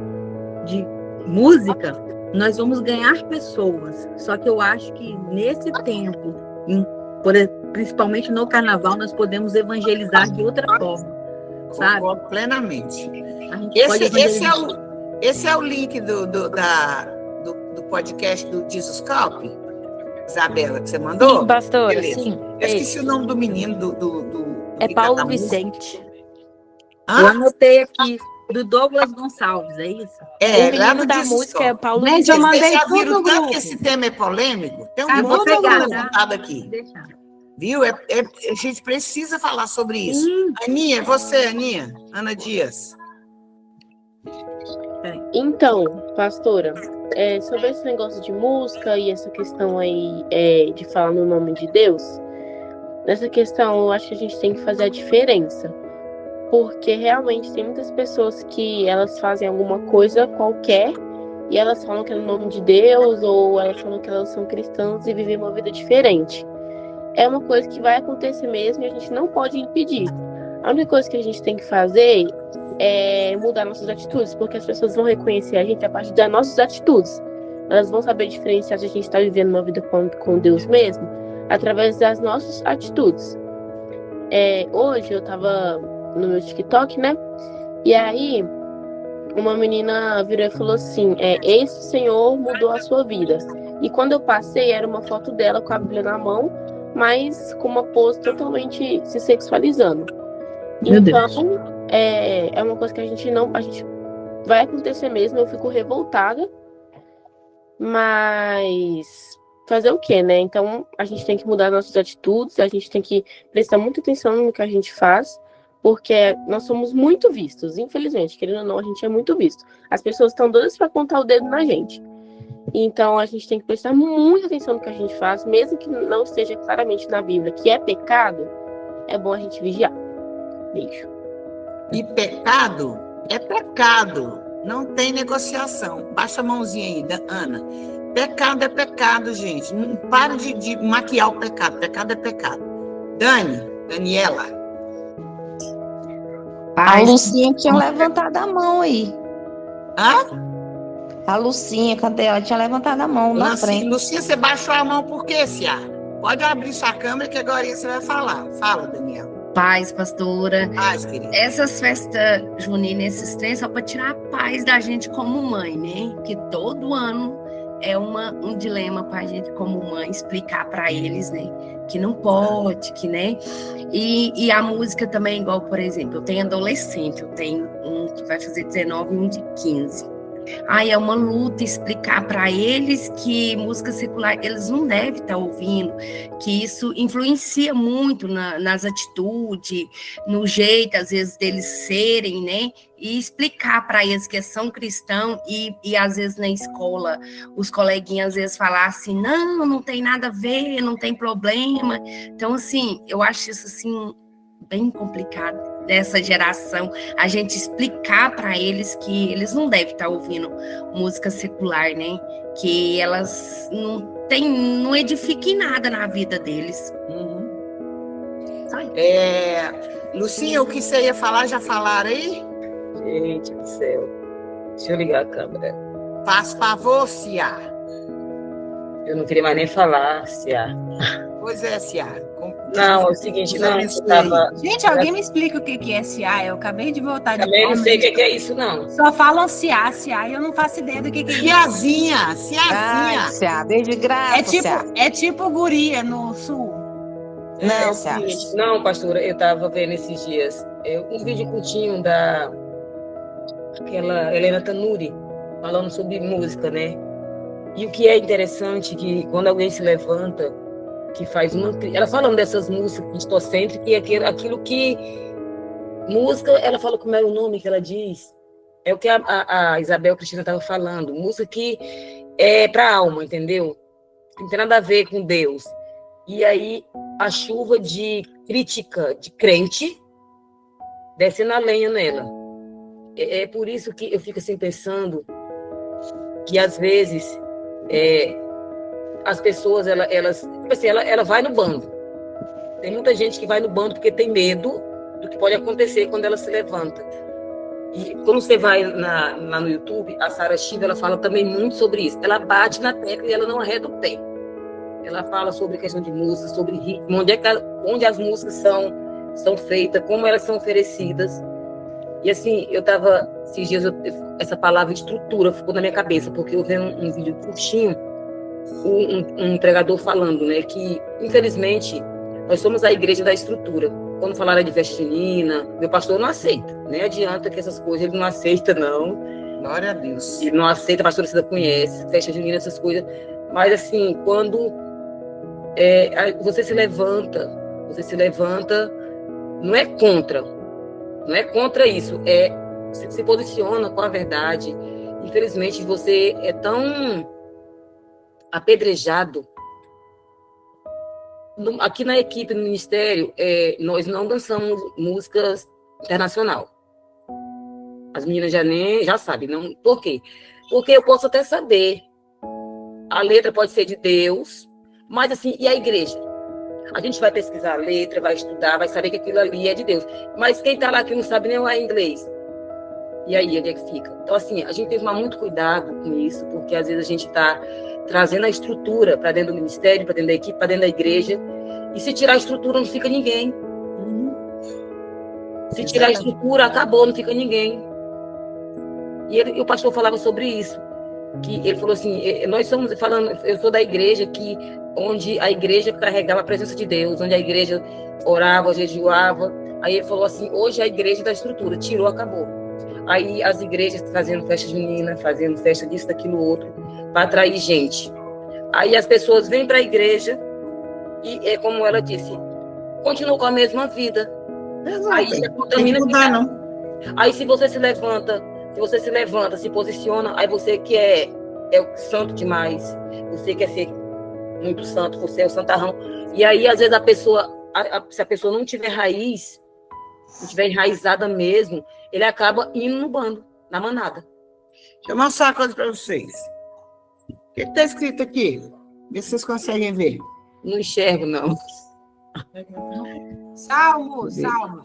H: música, nós vamos ganhar pessoas. Só que eu acho que nesse tempo, principalmente no carnaval, nós podemos evangelizar de outra forma, sabe?
A: Concordo plenamente.
H: Esse
A: é o link do podcast do Jesus Calp, Isabela, que você mandou?
B: Sim, pastora,
A: beleza.
B: sim.
A: Eu esqueci o nome do menino
B: É Paulo Vicente.
H: Eu anotei aqui, do Douglas Gonçalves, é isso?
B: O menino da música é Paulo Vicente.
C: Eu mandei
A: Vocês já
C: tudo
A: viram
C: no
A: tanto
C: grupo.
A: que esse tema é polêmico? Tem
C: Tá
A: um monte de
C: tudo
A: coisa
C: no
A: levantado aqui. Viu? A gente precisa falar sobre isso. Aninha, Aninha? Ana Dias.
I: Então, pastora, sobre esse negócio de música e essa questão aí de falar no nome de Deus, nessa questão eu acho que a gente tem que fazer a diferença, porque realmente tem muitas pessoas que elas fazem alguma coisa qualquer e elas falam que é no nome de Deus, ou elas falam que elas são cristãs e vivem uma vida diferente. É uma coisa que vai acontecer mesmo e a gente não pode impedir. A única coisa que a gente tem que fazer é mudar nossas atitudes, porque as pessoas vão reconhecer a gente a partir das nossas atitudes. Elas vão saber diferenciar se a gente está vivendo uma vida com Deus mesmo, através das nossas atitudes. Hoje eu estava no meu TikTok, né? E aí uma menina virou e falou assim, esse Senhor mudou a sua vida. E quando eu passei, era uma foto dela com a Bíblia na mão, mas com uma pose totalmente se sexualizando.
H: Meu Deus.
I: Então, é uma coisa que a gente vai acontecer mesmo, eu fico revoltada, mas fazer o quê, né? Então, a gente tem que mudar nossas atitudes, a gente tem que prestar muita atenção no que a gente faz, porque nós somos muito vistos, infelizmente, querendo ou não, a gente é muito visto. As pessoas estão doidas para apontar o dedo na gente. Então, a gente tem que prestar muita atenção no que a gente faz, mesmo que não esteja claramente na Bíblia que é pecado, é bom a gente vigiar. Beijo.
A: E pecado é pecado, não tem negociação. Baixa a mãozinha aí, Ana. Pecado é pecado, gente. Não para de maquiar o pecado. Pecado é pecado. Daniela.
E: A Lucinha tinha levantado a mão aí.
A: Hã?
E: A Lucinha, cadê ela? Tinha levantado a mão na frente.
A: Lucinha, você baixou a mão por quê, Cia? Pode abrir sua câmera que agora você vai falar. Fala, Daniela.
F: Paz, pastora.
A: Paz, querida.
F: Essas festas juninas, esses trens, só para tirar a paz da gente como mãe, né? Que todo ano é um dilema para a gente como mãe explicar para eles, né? Que não pode, que, né? E a música também, igual, por exemplo, eu tenho adolescente, eu tenho um que vai fazer 19 e um de 15. Aí é uma luta explicar para eles que música secular eles não devem estar ouvindo, que isso influencia muito nas atitudes, no jeito, às vezes, deles serem, né? E explicar para eles que são cristãos e, às vezes, na escola, os coleguinhas, às vezes, falar assim, não tem nada a ver, não tem problema. Então, assim, eu acho isso, assim, bem complicado. Dessa geração, a gente explicar para eles que eles não devem estar ouvindo música secular, né? Que elas não edificam em nada na vida deles.
A: Lucinha, o que você ia falar, já falaram aí?
J: Gente do céu. Deixa eu ligar a câmera.
A: Faz favor, Cia.
J: Eu não queria mais nem falar, Cia.
A: Pois é, Cia.
J: Não, é o seguinte, não, eu
A: abençoe.
J: tava...
C: Gente, alguém me explica o que é SA? Eu acabei de voltar de
J: Também não
C: Roma,
J: sei o que é isso, não.
C: Só falam SA, e eu não faço ideia do que é isso.
A: Ciazinha, Ciazinha.
K: Cia, desde graça,
C: É tipo guria no sul.
K: Não,
J: É o seguinte, não, pastora, eu estava vendo esses dias um vídeo curtinho aquela Helena Tanuri, falando sobre música, né? E o que é interessante que quando alguém se levanta, que faz ela falando dessas músicas cristocêntricas e aquilo que música, ela fala como é o nome que ela diz, é o que a Isabel Cristina estava falando, música que é para a alma, entendeu? Não tem nada a ver com Deus. E aí a chuva de crítica de crente descendo a lenha nela. É por isso que eu fico assim pensando que às vezes as pessoas ela vai no bando. Tem muita gente que vai no bando porque tem medo do que pode acontecer quando ela se levanta. E quando você vai lá no YouTube, a Sarah Shiva, ela fala também muito sobre isso. Ela bate na tecla e ela não arreda o pé. Ela fala sobre questão de música, sobre ritmo, onde as músicas são feitas, como elas são oferecidas. E assim, esses dias, essa palavra estrutura ficou na minha cabeça, porque eu vi um vídeo curtinho, um pregador falando, né, que, infelizmente, nós somos a igreja da estrutura. Quando falaram de festa junina, meu pastor não aceita. Nem adianta que essas coisas, ele não aceita, não.
A: Glória a Deus.
J: Ele não aceita, a pastora Cida conhece, festa junina, essas coisas. Mas, assim, quando você se levanta, não é contra isso, você se posiciona com a verdade. Infelizmente, você é tão apedrejado. Aqui na equipe, no ministério, nós não dançamos músicas internacional. As meninas já sabem. Não, por quê? Porque eu posso até saber. A letra pode ser de Deus, mas assim, e a igreja? A gente vai pesquisar a letra, vai estudar, vai saber que aquilo ali é de Deus. Mas quem está lá que não sabe nem o inglês? E aí, onde é que fica? Então, assim, a gente tem que tomar muito cuidado com isso, porque às vezes a gente está trazendo a estrutura para dentro do ministério, para dentro da equipe, para dentro da igreja. E se tirar a estrutura, não fica ninguém. Se tirar a estrutura, acabou, não fica ninguém. E o pastor falava sobre isso. Que ele falou assim, nós somos falando, eu sou da igreja onde a igreja carregava a presença de Deus, onde a igreja orava, jejuava. Aí ele falou assim, hoje a igreja da estrutura, tirou, acabou. Aí as igrejas fazendo festa junina, fazendo festa disso, daquilo, outro, para atrair gente. Aí as pessoas vêm para a igreja e é como ela disse, continuam com a mesma vida.
A: Exato.
J: Aí já contamina.
A: Não.
J: Aí se você se levanta, se posiciona, aí você que é o santo demais, você quer ser muito santo, você é o santarrão. E aí, às vezes, se a pessoa não tiver raiz, não tiver enraizada mesmo, ele acaba indo no bando, na manada.
A: Deixa eu mostrar uma coisa para vocês. O que está escrito aqui? Vê se vocês conseguem ver.
J: Não enxergo, não.
C: Salmos.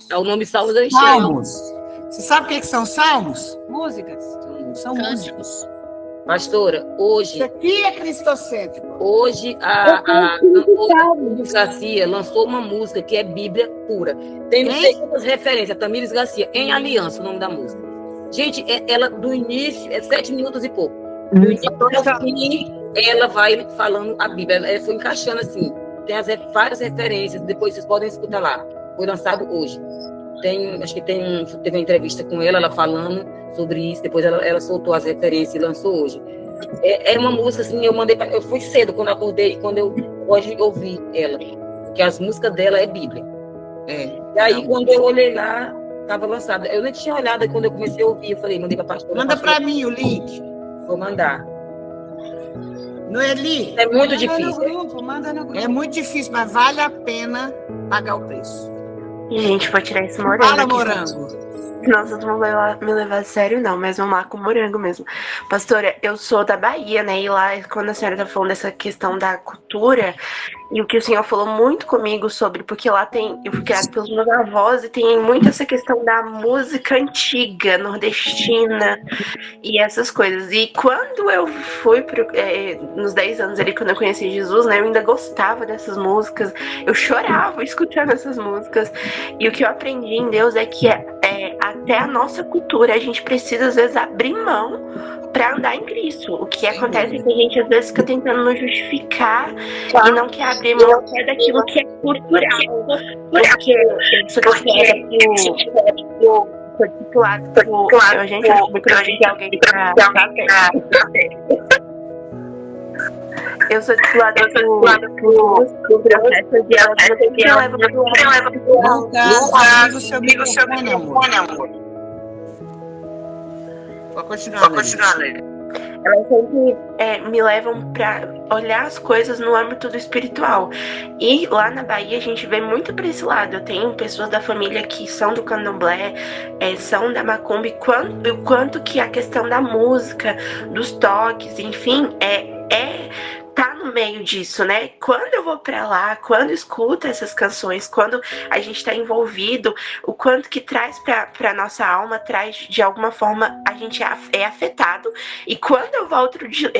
J: É o nome Salmos, eu enxergo.
A: Salmos. Você sabe o que são salmos?
C: Músicas.
A: São músicos.
J: Pastora, hoje...
A: Isso aqui é cristocêntrico.
J: Hoje, a cantora Garcia lançou uma música que é Bíblia pura. Tem não sei quantas referências, Tamires Garcia, Em Aliança, o nome da música. Gente, ela do início, 7 minutos e pouco. Do início ao fim, ela vai falando a Bíblia. Ela foi encaixando assim. Tem várias referências, depois vocês podem escutar lá. Foi lançado hoje. Acho que teve uma entrevista com ela falando sobre isso, depois ela soltou as referências e lançou hoje. É uma música assim, eu fui cedo quando eu acordei, quando eu hoje ouvi ela, porque as músicas dela é Bíblia. E aí quando eu olhei lá, estava lançada. Eu nem tinha olhado, quando eu comecei a ouvir, eu falei, mandei para a pastora.
A: Manda para mim o link.
J: Vou mandar.
A: Não é ali?
J: É muito difícil.
C: Manda no grupo.
A: É muito difícil, mas vale a pena pagar o preço.
B: Gente, vou tirar esse morango.
A: Fala,
B: aqui,
A: morango.
L: Não, vocês não vão me levar a sério, não, mas vamos lá com morango mesmo. Pastora, eu sou da Bahia, né? E lá, quando a senhora tá falando dessa questão da cultura, e o que o senhor falou muito comigo sobre, porque lá eu fui criada pelos meus avós e tem muito essa questão da música antiga, nordestina e essas coisas. E quando eu fui nos 10 anos ali, quando eu conheci Jesus, né? Eu ainda gostava dessas músicas, eu chorava escutando essas músicas. E o que eu aprendi em Deus é que até a nossa cultura, a gente precisa, às vezes, abrir mão para andar em Cristo. O que acontece é que a gente, às vezes, fica tentando nos justificar e não quer abrir mão até daquilo que é cultural. Porque eu sou discipulada por... Gente, eu vou pedir alguém pra... Eu sou discipulada por professores e elas sempre levam pro
A: Lucas, o seu microfone, amor. Pode continuar, né?
L: Elas sempre me levam para olhar as coisas no âmbito do espiritual. E lá na Bahia a gente vê muito para esse lado. Eu tenho pessoas da família que são do candomblé, são da macumba, e o quanto que a questão da música, dos toques, enfim, tá no meio disso, né? Quando eu vou pra lá, quando escuto essas canções, quando a gente tá envolvido, o quanto que traz pra nossa alma, traz de alguma forma, a gente é afetado. E quando eu volto,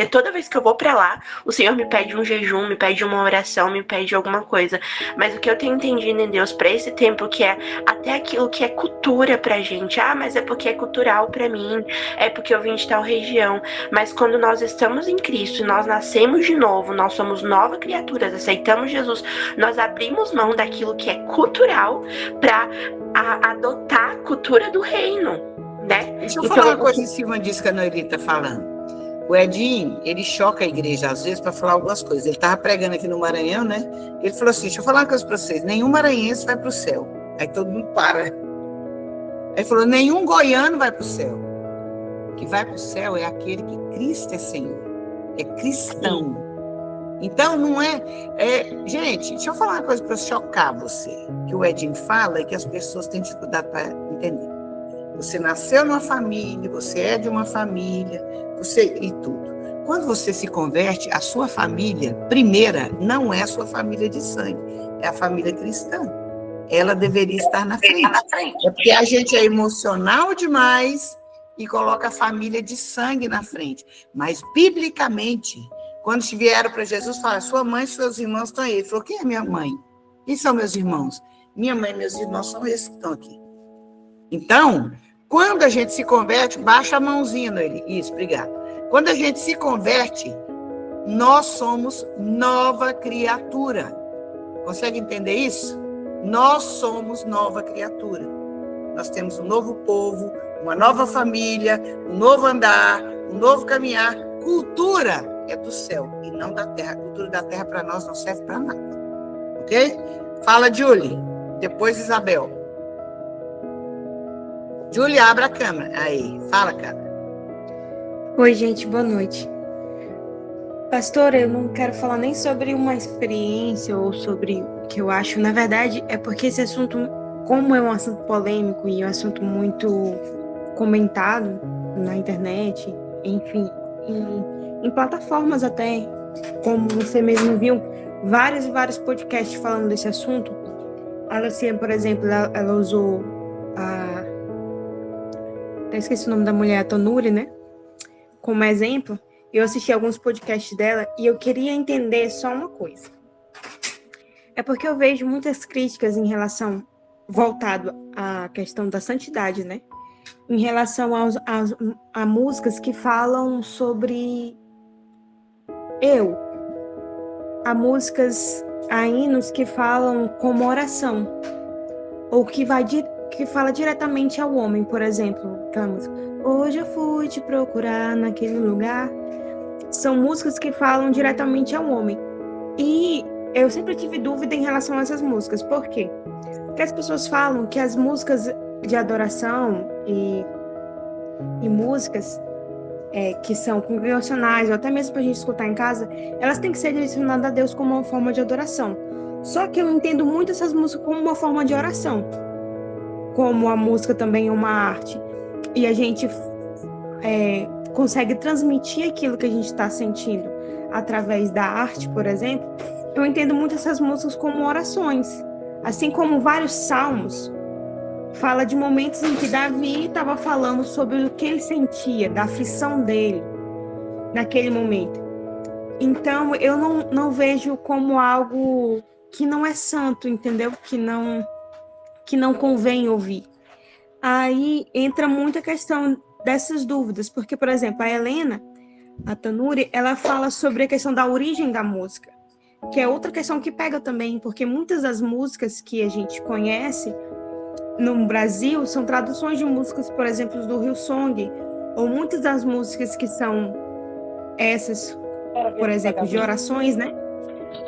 L: toda vez que eu vou pra lá, o Senhor me pede um jejum, me pede uma oração, me pede alguma coisa. Mas o que eu tenho entendido em Deus pra esse tempo, que é até aquilo que é cultura pra gente. Mas é porque é cultural pra mim, é porque eu vim de tal região. Mas quando nós estamos em Cristo, nós nascemos de novo, nós somos novas criaturas, aceitamos Jesus, nós abrimos mão daquilo que é cultural para adotar a cultura do reino, né?
A: Deixa eu falar uma coisa em cima disso que a Noeli está falando. O Edinho, ele choca a igreja às vezes para falar algumas coisas. Ele estava pregando aqui no Maranhão, né? Ele falou assim, deixa eu falar uma coisa para vocês, nenhum maranhense vai para o céu. Aí todo mundo para. Aí ele falou, nenhum goiano vai para o céu. O que vai para o céu é aquele que Cristo é Senhor, é cristão. Então, não gente, deixa eu falar uma coisa para chocar você, que o Edinho fala e que as pessoas têm dificuldade para entender. Você nasceu numa família, você é de uma família, e tudo. Quando você se converte, a sua família, primeira, não é a sua família de sangue, é a família cristã. Ela deveria estar na frente. É porque a gente é emocional demais e coloca a família de sangue na frente. Mas, biblicamente, quando vieram para Jesus, falaram, sua mãe e seus irmãos estão aí. Ele falou, quem é minha mãe? Quem são meus irmãos? Minha mãe e meus irmãos são esses que estão aqui. Então, quando a gente se converte, baixa a mãozinha nele. Isso, obrigada. Quando a gente se converte, nós somos nova criatura. Consegue entender isso? Nós somos nova criatura. Nós temos um novo povo, uma nova família, um novo andar, um novo caminhar. Cultura é do céu e não da terra. A cultura da terra para nós não serve para nada. Ok? Fala, Julie. Depois, Isabel. Julie, abre a câmera. Aí, fala, cara.
M: Oi, gente, boa noite. Pastora, eu não quero falar nem sobre uma experiência ou sobre o que eu acho. Na verdade, é porque esse assunto, como é um assunto polêmico e é um assunto muito comentado na internet, enfim, em plataformas até, como você mesmo viu, vários e vários podcasts falando desse assunto. A Luciana, por exemplo, ela usou até esqueci o nome da mulher, a Tonuri, né? Como exemplo. Eu assisti alguns podcasts dela e eu queria entender só uma coisa. É porque eu vejo muitas críticas em relação, voltado à questão da santidade, né? Em relação a músicas que falam sobre a músicas, a hinos que falam como oração, ou que fala diretamente ao homem, por exemplo, aquela música, hoje eu fui te procurar naquele lugar. São músicas que falam diretamente ao homem. E eu sempre tive dúvida em relação a essas músicas. Por quê? Porque as pessoas falam que as músicas de adoração e músicas que são congregacionais, ou até mesmo para a gente escutar em casa, elas têm que ser direcionadas a Deus como uma forma de adoração. Só que eu entendo muito essas músicas como uma forma de oração. como a música também é uma arte, e a gente consegue transmitir aquilo que a gente está sentindo através da arte, por exemplo, eu entendo muito essas músicas como orações. Assim como vários salmos, fala de momentos em que Davi estava falando sobre o que ele sentia, da aflição dele, naquele momento. Então, eu não vejo como algo que não é santo, entendeu? Que não convém ouvir. Aí entra muita questão dessas dúvidas, porque, por exemplo, a Helena, a Tanuri, ela fala sobre a questão da origem da música, que é outra questão que pega também, porque muitas das músicas que a gente conhece no Brasil são traduções de músicas, por exemplo, do Hillsong, ou muitas das músicas que são essas, por exemplo, de orações, né?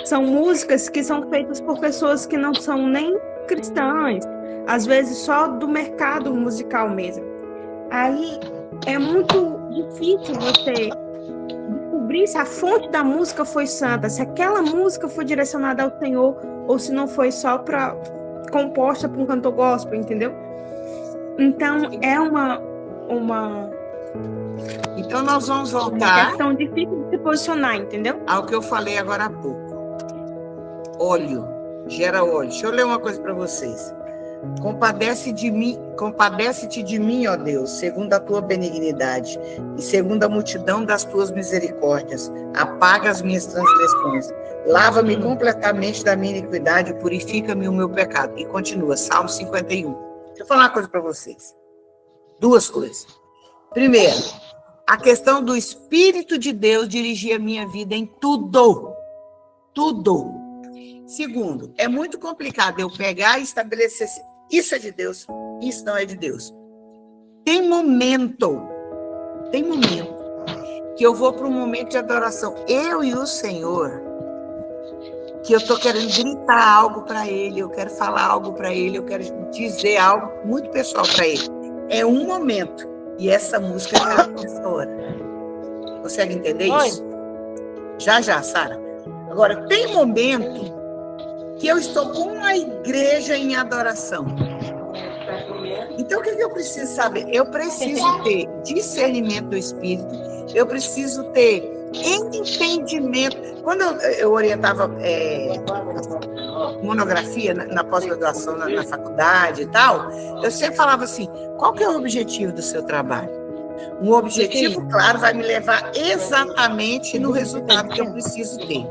M: São músicas que são feitas por pessoas que não são nem cristãs, às vezes só do mercado musical mesmo. Aí é muito difícil você descobrir se a fonte da música foi santa, se aquela música foi direcionada ao Senhor, ou se não foi só composta por um cantor gospel, entendeu? Então, é
A: Então, nós vamos voltar...
M: uma questão difícil de se posicionar, entendeu?
A: Ao que eu falei agora há pouco. Óleo, gera óleo. Deixa eu ler uma coisa para vocês. Compadece-te de mim, ó Deus, segundo a tua benignidade e segundo a multidão das tuas misericórdias. Apaga as minhas transgressões. Lava-me completamente da minha iniquidade e purifica-me o meu pecado. E continua, Salmo 51. Deixa eu falar uma coisa para vocês. Duas coisas. Primeiro, a questão do Espírito de Deus dirigir a minha vida em tudo. Tudo. Segundo, é muito complicado eu pegar e estabelecer isso é de Deus, isso não é de Deus. Tem momento que eu vou para um momento de adoração, eu e o Senhor, que eu estou querendo gritar algo para Ele, eu quero falar algo para Ele, eu quero dizer algo muito pessoal para Ele. É um momento, e essa música é nessa hora. Consegue entender isso? Já, Sara. Agora, tem momento que eu estou com a igreja em adoração. Então, o que eu preciso saber? Eu preciso ter discernimento do Espírito, eu preciso ter entendimento. Quando eu orientava monografia na pós-graduação, na faculdade e tal, eu sempre falava assim, qual que é o objetivo do seu trabalho? Um objetivo, claro, vai me levar exatamente no resultado que eu preciso ter.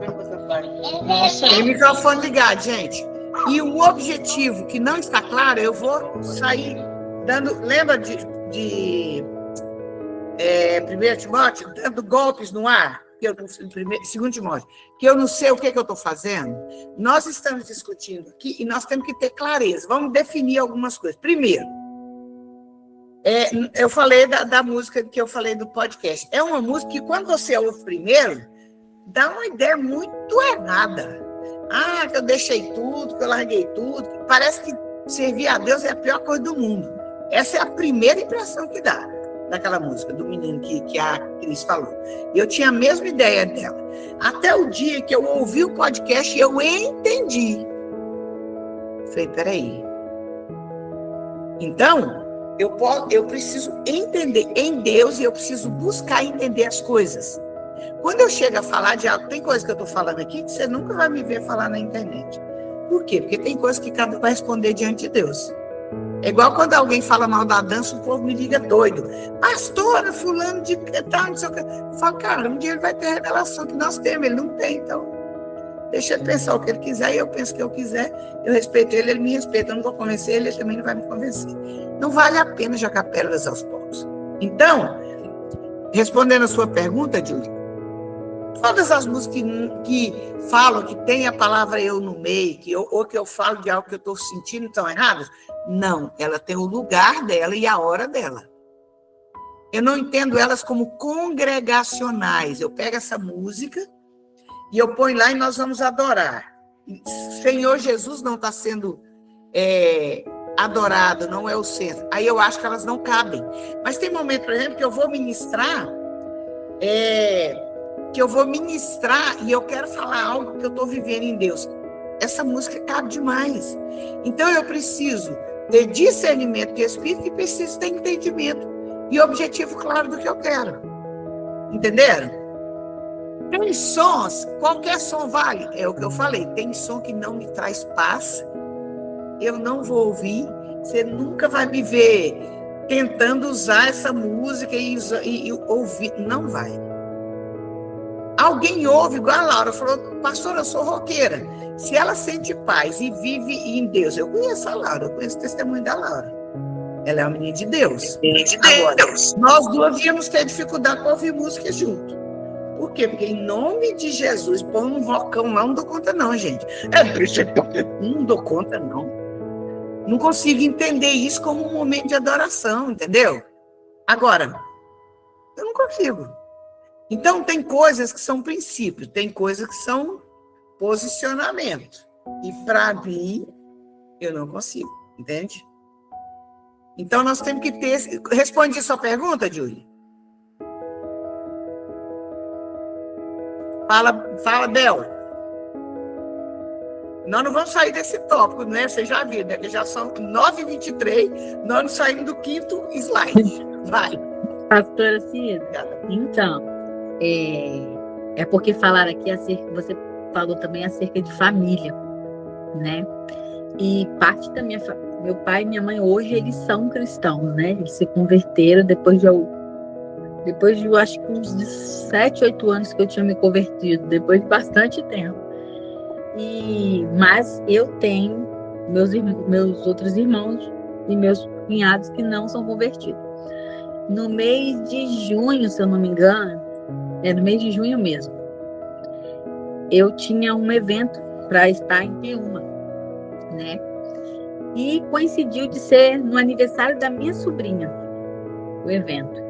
A: Tem o microfone ligado, gente. E o objetivo que não está claro, eu vou sair dando... Lembra de 1 Timóteo? Dando golpes no ar? 2 Timóteo. Que eu não sei o que eu estou fazendo. Nós estamos discutindo aqui e nós temos que ter clareza. Vamos definir algumas coisas. Primeiro, eu falei da música que eu falei do podcast. É uma música que, quando você ouve primeiro, dá uma ideia muito errada. Ah, que eu deixei tudo, que eu larguei tudo. Parece que servir a Deus é a pior coisa do mundo. Essa é a primeira impressão que dá daquela música, do menino que a Cris falou. Eu tinha a mesma ideia dela. Até o dia que eu ouvi o podcast, eu entendi. Falei, peraí. Então, eu preciso entender em Deus e eu preciso buscar entender as coisas. Quando eu chego a falar de algo, tem coisa que eu estou falando aqui que você nunca vai me ver falar na internet. Por quê? Porque tem coisa que cada um vai responder diante de Deus. É igual quando alguém fala mal da dança, o povo me liga doido. Pastora, fulano de tal, não sei o que. Eu falo, cara, um dia ele vai ter a revelação que nós temos, ele não tem, então. Deixa ele pensar o que ele quiser e eu penso o que eu quiser. Eu respeito ele, ele me respeita. Eu não vou convencer ele, ele também não vai me convencer. Não vale a pena jogar pérolas aos povos. Então, respondendo a sua pergunta, Júlia, todas as músicas que falam que tem a palavra eu no meio, ou que eu falo de algo que eu estou sentindo, estão erradas? Não, ela tem o lugar dela e a hora dela. Eu não entendo elas como congregacionais. Eu pego essa música e eu ponho lá e nós vamos adorar. Senhor Jesus não está sendo adorado, não é o centro. Aí eu acho que elas não cabem. Mas tem momento, por exemplo, que eu vou ministrar... e eu quero falar algo que eu estou vivendo em Deus. Essa música cabe demais. Então, eu preciso ter discernimento de espírito e preciso ter entendimento e objetivo claro do que eu quero. Entenderam? Tem sons, qualquer som vale. É o que eu falei, tem som que não me traz paz, eu não vou ouvir, você nunca vai me ver tentando usar essa música e ouvir, não vai. Alguém ouve, igual a Laura falou, pastor, eu sou roqueira. Se ela sente paz e vive em Deus, eu conheço a Laura, eu conheço o testemunho da Laura. Ela é uma menina de Deus. Agora, nós duas íamos ter dificuldade para ouvir música junto. Por quê? Porque em nome de Jesus, pôr um vocão lá, não dou conta não, gente. Não dou conta não. Não consigo entender isso como um momento de adoração, entendeu? Agora, eu não consigo. Então, tem coisas que são princípios, tem coisas que são posicionamento. E para mim, eu não consigo, entende? Então, nós temos que ter... Responde a sua pergunta, Júlia. Fala, Bel. Nós não vamos sair desse tópico, né? Você já viu, né? Já são 9h23, nós não saímos do 5º slide. Vai.
H: Pastora Cida, então, é porque falaram aqui, você falou também acerca de família, né? E parte da meu pai e minha mãe hoje, eles são cristãos, né? Eles se converteram depois de eu acho que uns 7, 8 anos que eu tinha me convertido, depois de bastante tempo. Mas eu tenho meus outros irmãos e meus cunhados que não são convertidos. No mês de junho, se eu não me engano, no mês de junho mesmo, eu tinha um evento para estar em Piúma, né? E coincidiu de ser no aniversário da minha sobrinha, o evento.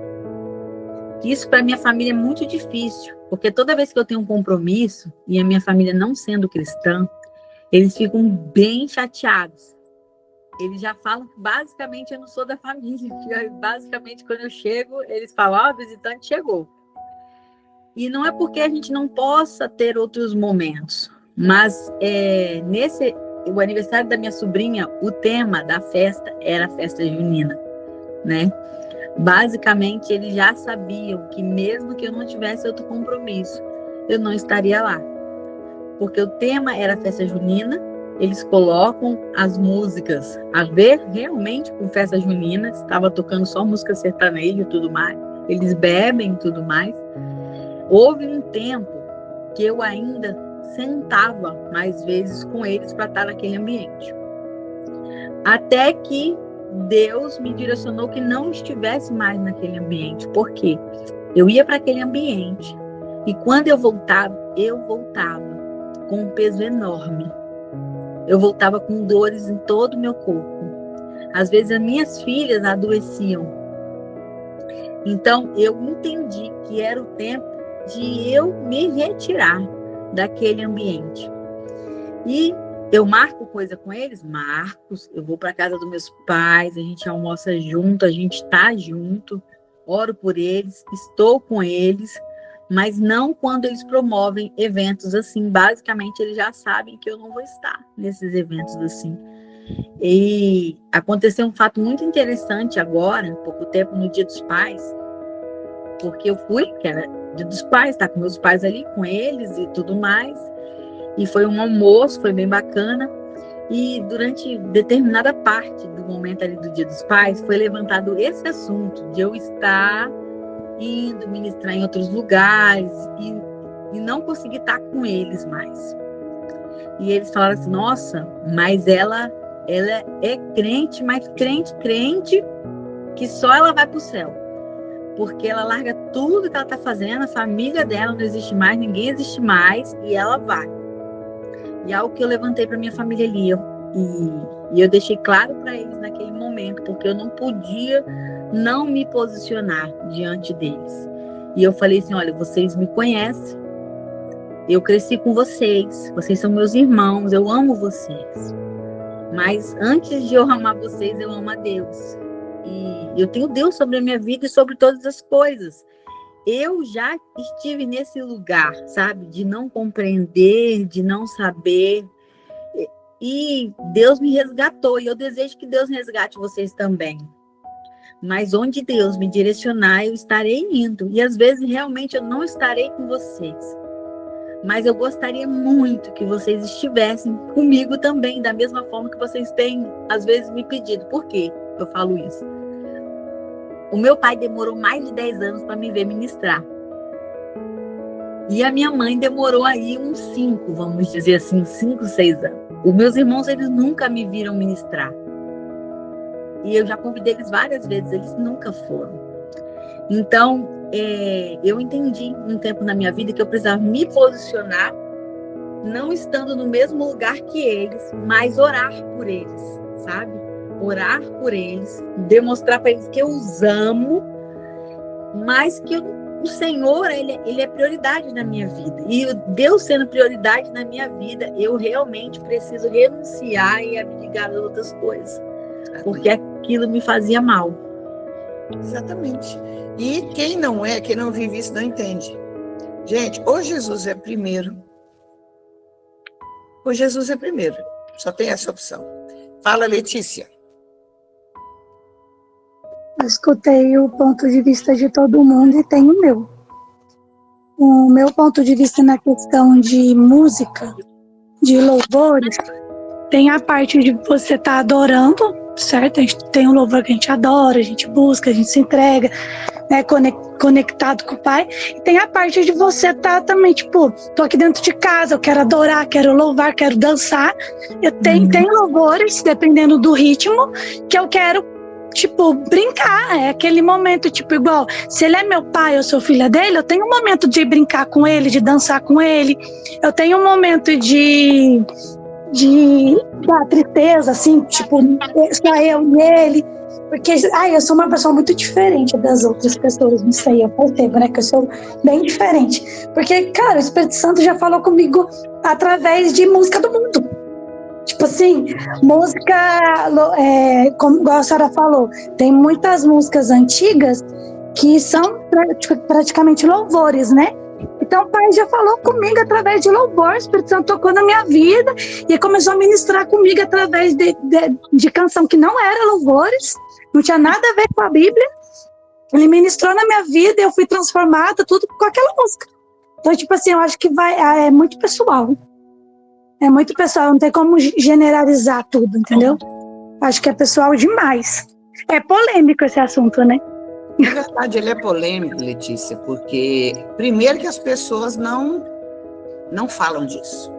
H: Isso para minha família é muito difícil, porque toda vez que eu tenho um compromisso, e a minha família não sendo cristã, eles ficam bem chateados. Eles já falam que basicamente eu não sou da família. Basicamente, quando eu chego, eles falam, o visitante chegou. E não é porque a gente não possa ter outros momentos, mas o aniversário da minha sobrinha, o tema da festa era a festa junina, né? Basicamente, eles já sabiam que mesmo que eu não tivesse outro compromisso, eu não estaria lá. Porque o tema era a festa junina, eles colocam as músicas a ver realmente com festa junina, estava tocando só música sertaneja e tudo mais, eles bebem e tudo mais. Houve um tempo que eu ainda sentava mais vezes com eles para estar naquele ambiente. Até que Deus me direcionou que não estivesse mais naquele ambiente. Por quê? Eu ia para aquele ambiente e quando eu voltava com um peso enorme. Eu voltava com dores em todo o meu corpo. Às vezes as minhas filhas adoeciam. Então eu entendi que era o tempo de eu me retirar daquele ambiente. E eu marco coisa com eles? Eu vou para casa dos meus pais, a gente almoça junto, a gente está junto, oro por eles, estou com eles, mas não quando eles promovem eventos assim. Basicamente, eles já sabem que eu não vou estar nesses eventos assim. E aconteceu um fato muito interessante agora, há pouco tempo, no Dia dos Pais, porque eu fui, que era Dia dos Pais, tá com meus pais ali, com eles e tudo mais. E foi um almoço, foi bem bacana. E durante determinada parte do momento ali do Dia dos Pais, foi levantado esse assunto de eu estar indo ministrar em outros lugares e não conseguir estar com eles mais. E eles falaram assim, nossa, mas ela é crente, mas crente, que só ela vai para o céu. Porque ela larga tudo que ela está fazendo, a família dela não existe mais, ninguém existe mais, e ela vai. E é algo que eu levantei para minha família ali, e eu deixei claro para eles naquele momento, porque eu não podia não me posicionar diante deles. E eu falei assim, olha, vocês me conhecem, eu cresci com vocês são meus irmãos, eu amo vocês. Mas antes de eu amar vocês, eu amo a Deus. E eu tenho Deus sobre a minha vida e sobre todas as coisas. Eu já estive nesse lugar, sabe? De não compreender, de não saber. E Deus me resgatou, e eu desejo que Deus resgate vocês também. Mas onde Deus me direcionar, eu estarei indo. E às vezes realmente eu não estarei com vocês. Mas eu gostaria muito que vocês estivessem comigo também, da mesma forma que vocês têm, às vezes, me pedido. Por quê eu falo isso? O meu pai demorou mais de 10 anos para me ver ministrar. E a minha mãe demorou aí uns 5, vamos dizer assim, 5, 6 anos. Os meus irmãos, eles nunca me viram ministrar. E eu já convidei eles várias vezes, eles nunca foram. Então, eu entendi um tempo na minha vida que eu precisava me posicionar, não estando no mesmo lugar que eles, mas orar por eles, sabe? Orar por eles, demonstrar para eles que eu os amo, mas que o Senhor, ele é prioridade na minha vida. E Deus sendo prioridade na minha vida, eu realmente preciso renunciar e abdigar das outras coisas, porque aquilo me fazia mal.
A: Exatamente. E quem não vive isso, não entende. Gente, ou Jesus é primeiro, ou Jesus é primeiro. Só tem essa opção. Fala, Letícia.
N: Eu escutei o ponto de vista de todo mundo e tenho o meu. O meu ponto de vista na questão de música, de louvores, tem a parte de você estar adorando, certo? A gente tem um louvor que a gente adora, a gente busca, a gente se entrega, né, conectado com o Pai. E tem a parte de você estar também, tipo, tô aqui dentro de casa, eu quero adorar, quero louvar, quero dançar. Tem louvores, dependendo do ritmo, que eu quero, tipo, brincar. É aquele momento, tipo, igual, se ele é meu pai, eu sou filha dele, eu tenho um momento de brincar com ele, de dançar com ele. Eu tenho um momento da tristeza, assim, tipo, só eu e ele, porque eu sou uma pessoa muito diferente das outras pessoas, não sei, eu percebo, né, que eu sou bem diferente, porque, cara, o Espírito Santo já falou comigo através de música do mundo, tipo assim, música, como a senhora falou, tem muitas músicas antigas que são praticamente louvores, né? Então o Pai já falou comigo através de louvor, o Espírito Santo tocou na minha vida e começou a ministrar comigo através de canção que não era louvores, não tinha nada a ver com a Bíblia. Ele ministrou na minha vida e eu fui transformada, tudo com aquela música. Então, tipo assim, eu acho que é muito pessoal. É muito pessoal, não tem como generalizar tudo, entendeu? Acho que é pessoal demais. É polêmico esse assunto, né?
A: Na verdade, ele é polêmico, Letícia, porque, primeiro, que as pessoas não falam disso.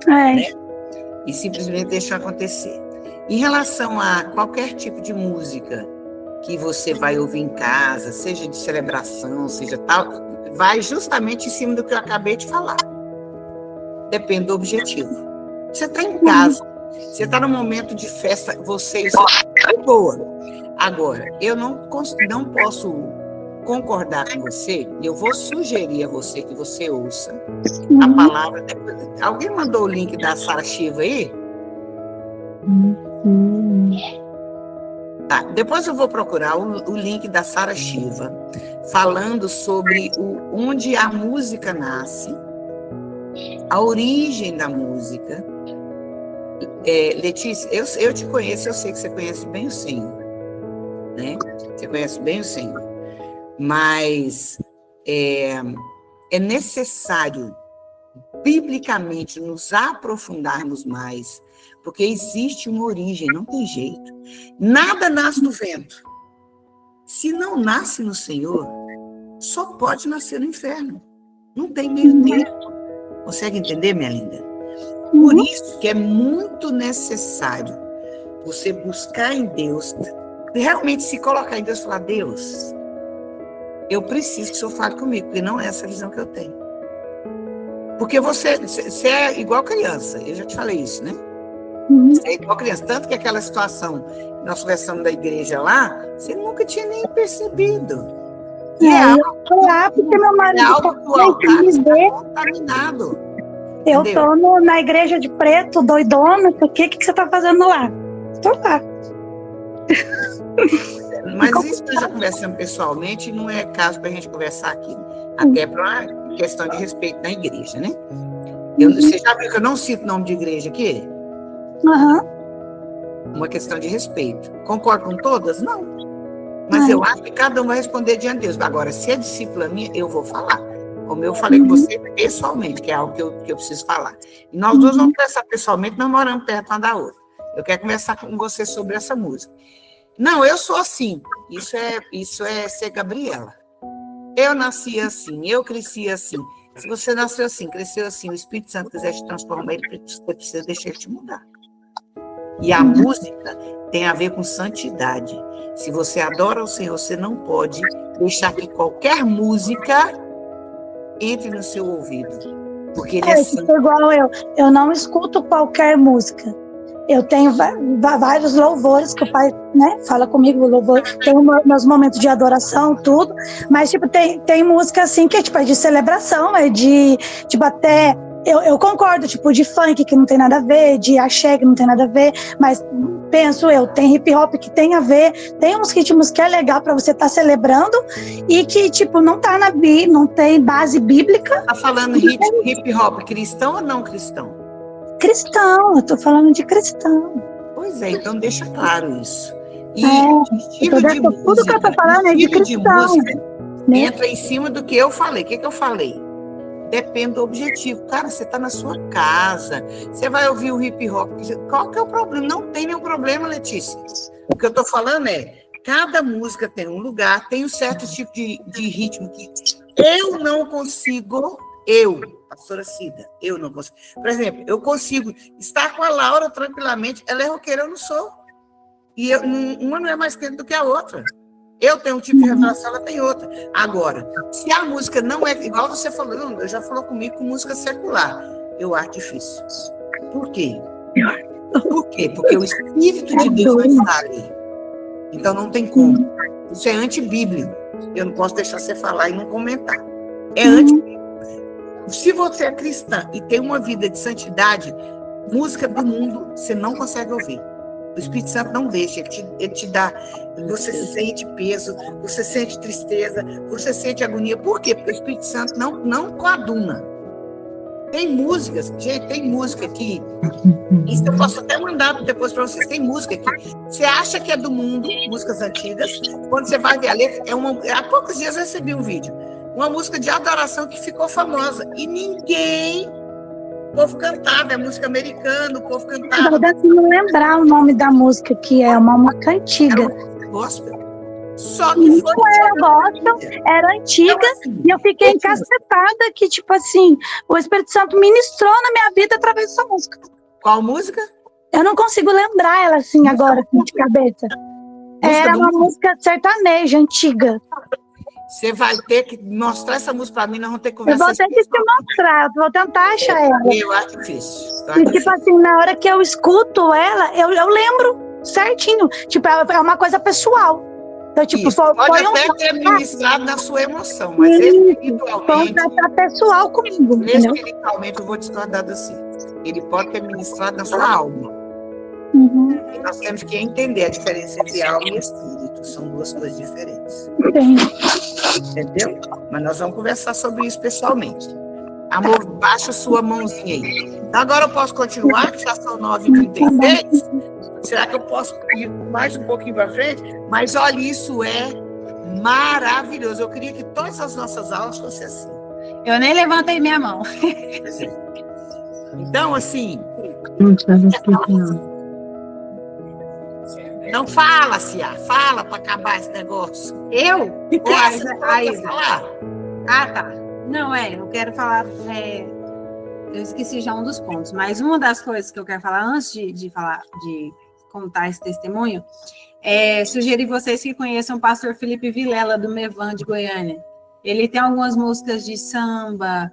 A: Né? E simplesmente deixam acontecer. Em relação a qualquer tipo de música que você vai ouvir em casa, seja de celebração, seja tal, vai justamente em cima do que eu acabei de falar. Depende do objetivo. Você está em casa, você está num momento de festa, você é boa. Agora, eu não posso concordar com você, e eu vou sugerir a você que você ouça a palavra. Alguém mandou o link da Sara Shiva aí? Tá, depois eu vou procurar o link da Sara Shiva, falando sobre onde a música nasce, a origem da música. Letícia, eu te conheço, eu sei que você conhece bem o Senhor. Né? Você conhece bem o Senhor, mas é necessário biblicamente nos aprofundarmos mais, porque existe uma origem, não tem jeito. Nada nasce do vento. Se não nasce no Senhor, só pode nascer no inferno. Não tem meio termo. Consegue entender, minha linda? Por isso que é muito necessário você buscar em Deus, realmente se colocar em Deus e falar: Deus, eu preciso que o Senhor fale comigo, porque não é essa visão que eu tenho. Porque você é igual criança, eu já te falei isso, né? Você é igual criança, tanto que aquela situação que nós conversamos da igreja lá, você nunca tinha nem percebido. E
N: porque meu marido
A: contaminado.
N: Eu tô na igreja de preto, doidona, por que você tá fazendo lá? Tô lá.
A: Mas isso nós já conversamos pessoalmente, não é caso para a gente conversar aqui. Até para uma questão de respeito na igreja, né? Você já viu que eu não cito nome de igreja aqui? Uma questão de respeito. Concordo com todas? Não. Mas eu acho que cada um vai responder diante de Deus. Agora, se é discípula minha, eu vou falar. Como eu falei com você pessoalmente, que é algo que eu preciso falar. E nós duas vamos conversar pessoalmente, não morando perto uma da outra. Eu quero conversar com você sobre essa música. Não, eu sou assim. Isso é ser Gabriela. Eu nasci assim, eu cresci assim. Se você nasceu assim, cresceu assim, o Espírito Santo quiser te transformar, você precisa deixar ele te mudar. E a música tem a ver com santidade. Se você adora o Senhor, você não pode deixar que qualquer música entre no seu ouvido. Porque ele é santo.
N: Igual eu não escuto qualquer música. Eu tenho vários louvores que o pai, né, fala comigo, o louvor, tenho meus momentos de adoração, tudo, mas, tipo, tem música, assim, que é, tipo, é de celebração, é de, tipo, até, eu concordo, tipo, de funk, que não tem nada a ver, de axé, que não tem nada a ver, mas, penso tem hip hop que tem a ver, tem uns ritmos que é legal pra você estar celebrando, e que, tipo, não tá na Bíblia, não tem base bíblica.
A: Tá falando hip hop cristão ou não cristão?
N: Cristão, eu tô falando de cristão.
A: Pois é, então deixa claro isso. E
N: estilo de música, tudo que eu tô falando é de cristão.
A: Né? Entra em cima do que eu falei. O que eu falei? Depende do objetivo. Cara, você tá na sua casa, você vai ouvir o hip hop. Qual que é o problema? Não tem nenhum problema, Letícia. O que eu tô falando é, cada música tem um lugar, tem um certo tipo de ritmo que eu não consigo, pastora Cida, eu não consigo. Por exemplo, eu consigo estar com a Laura tranquilamente, ela é roqueira, eu não sou. E uma não é mais quente do que a outra. Eu tenho um tipo de revelação, ela tem outra. Agora, se a música não é igual você falou, já falou comigo com música secular, eu acho difícil. Por quê? Por quê? Porque o Espírito de Deus não está ali. Então não tem como. Isso é antibíblico. Eu não posso deixar você falar e não comentar. É antibíblico. Se você é cristã e tem uma vida de santidade, música do mundo você não consegue ouvir. O Espírito Santo não deixa, ele te dá, você sente peso, você sente tristeza, você sente agonia. Por quê? Porque o Espírito Santo não coaduna. Tem músicas, gente, tem música que, isso eu posso até mandar depois para vocês, tem música que você acha que é do mundo, músicas antigas, quando você vai ver a letra, há poucos dias eu recebi um vídeo, uma música de adoração que ficou famosa, e o povo cantava, é música americana, o povo cantava.
N: Eu deve não lembrar o nome da música, que é uma música antiga.
A: Era uma música gospel. Só que foi.
N: Não era gospel, era antiga, e eu fiquei encacetada que, tipo assim, o Espírito Santo ministrou na minha vida através dessa música.
A: Qual música?
N: Eu não consigo lembrar ela assim agora, assim, de cabeça. Era uma música sertaneja, antiga.
A: Você vai ter que mostrar essa música para mim, nós vamos ter que conversar.
N: Eu vou ter que te mostrar, vou tentar achar ela.
A: Eu acho difícil.
N: E tipo assim, na hora que eu escuto ela, eu lembro certinho. Tipo, é uma coisa pessoal. Então, tipo,
A: pode até ter ministrado na sua emoção, mas espiritualmente...
N: Pode pessoal comigo.
A: Espiritualmente, eu vou discordar assim. Ele pode ter ministrado na sua alma. E nós temos que entender a diferença entre alma e espírito. São duas coisas diferentes. Entendeu? Mas nós vamos conversar sobre isso pessoalmente. Amor, baixa sua mãozinha aí. Então, agora eu posso continuar, que já são 9h36. Será que eu posso ir mais um pouquinho para frente? Mas olha, isso é maravilhoso. Eu queria que todas as nossas aulas fossem assim.
C: Eu nem levantei minha mão.
A: Então, assim... Não fala, Cia. Fala para acabar esse negócio.
C: Eu?
A: Falar?
C: Ah, tá. Não, eu quero falar... eu esqueci já um dos pontos, mas uma das coisas que eu quero falar antes de contar esse testemunho é sugerir vocês que conheçam o pastor Felipe Vilela, do Mevan, de Goiânia. Ele tem algumas músicas de samba,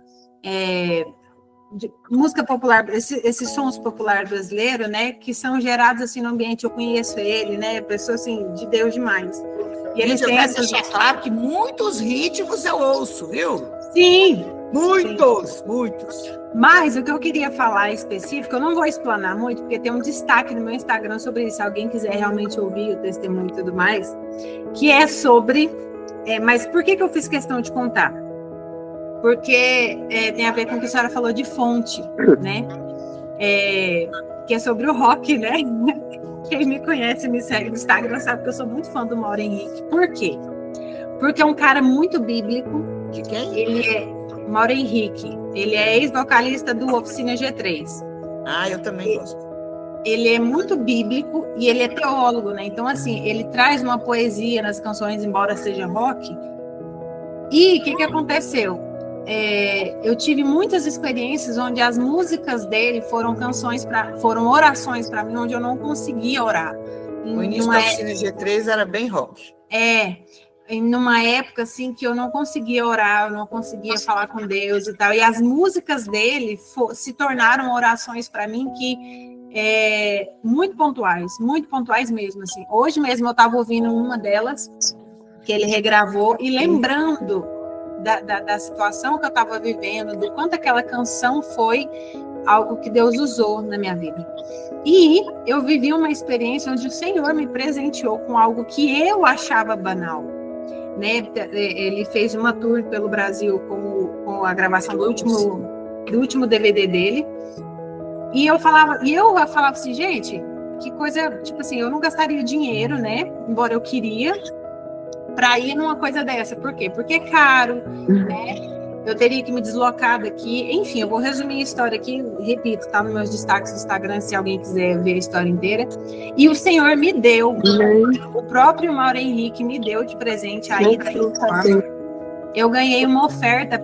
C: de música popular, esses sons populares brasileiros, né, que são gerados assim no ambiente. Eu conheço ele, né, pessoa assim, de Deus demais. E eles têm essas...
A: deixar claro que muitos ritmos eu ouço, viu?
C: Sim.
A: Muitos.
C: Mas o que eu queria falar em específico, eu não vou explanar muito, porque tem um destaque no meu Instagram sobre isso, se alguém quiser realmente ouvir o testemunho e tudo mais, que é sobre... mas por que eu fiz questão de contar? Porque tem a ver com o que a senhora falou de fonte, né? que é sobre o rock, né? Quem me conhece, me segue no Instagram, sabe que eu sou muito fã do Mauro Henrique. Por quê? Porque é um cara muito bíblico.
A: De quem?
C: Ele é Mauro Henrique. Ele é ex-vocalista do Oficina G3.
A: Ah, eu também gosto.
C: Ele é muito bíblico e ele é teólogo, né? Então, assim, ele traz uma poesia nas canções, embora seja rock. E o que aconteceu? Eu tive muitas experiências onde as músicas dele foram foram orações para mim, onde eu não conseguia orar.
A: O início da Oficina G3 era bem rock.
C: Numa época assim que eu não conseguia orar, eu não conseguia falar com Deus e tal. E as músicas dele se tornaram orações para mim que muito pontuais mesmo. Assim. Hoje mesmo eu estava ouvindo uma delas que ele regravou e lembrando da situação que eu estava vivendo, do quanto aquela canção foi algo que Deus usou na minha vida. E eu vivi uma experiência onde o Senhor me presenteou com algo que eu achava banal. Né? Ele fez uma tour pelo Brasil com a gravação do último DVD dele. E eu falava assim, gente, que coisa, tipo assim, eu não gastaria dinheiro, né? Embora eu queria, para ir numa coisa dessa. Por quê? Porque é caro, né? Eu teria que me deslocar daqui. Enfim, eu vou resumir a história aqui. Repito, tá nos meus destaques do Instagram, se alguém quiser ver a história inteira. E o Senhor me deu, o próprio Mauro Henrique me deu de presente a ida. Eu ganhei uma oferta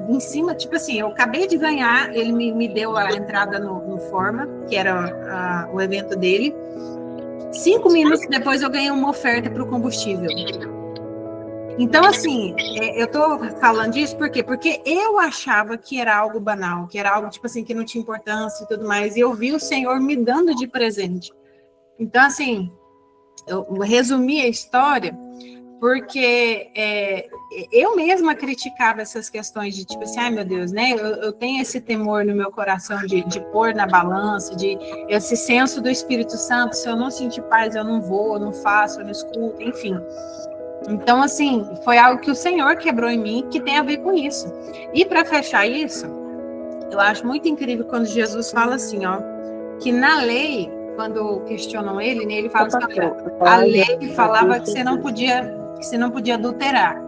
C: em cima, tipo assim, eu acabei de ganhar, ele me deu a entrada no Forma, que era o evento dele. 5 minutos depois eu ganhei uma oferta para o combustível. Então, assim, eu tô falando disso por quê? Porque eu achava que era algo banal, que era algo, tipo assim, que não tinha importância e tudo mais, e eu vi o Senhor me dando de presente. Então, assim, eu resumi a história porque eu mesma criticava essas questões de, tipo assim, ai meu Deus, né, eu tenho esse temor no meu coração de pôr na balança, de esse senso do Espírito Santo, se eu não sentir paz, eu não vou, eu não faço, eu não escuto, enfim. Então, assim, foi algo que o Senhor quebrou em mim, que tem a ver com isso. E para fechar isso, eu acho muito incrível quando Jesus fala assim, ó, que na lei, quando questionam ele, né, ele fala assim, a lei falava que você não podia adulterar.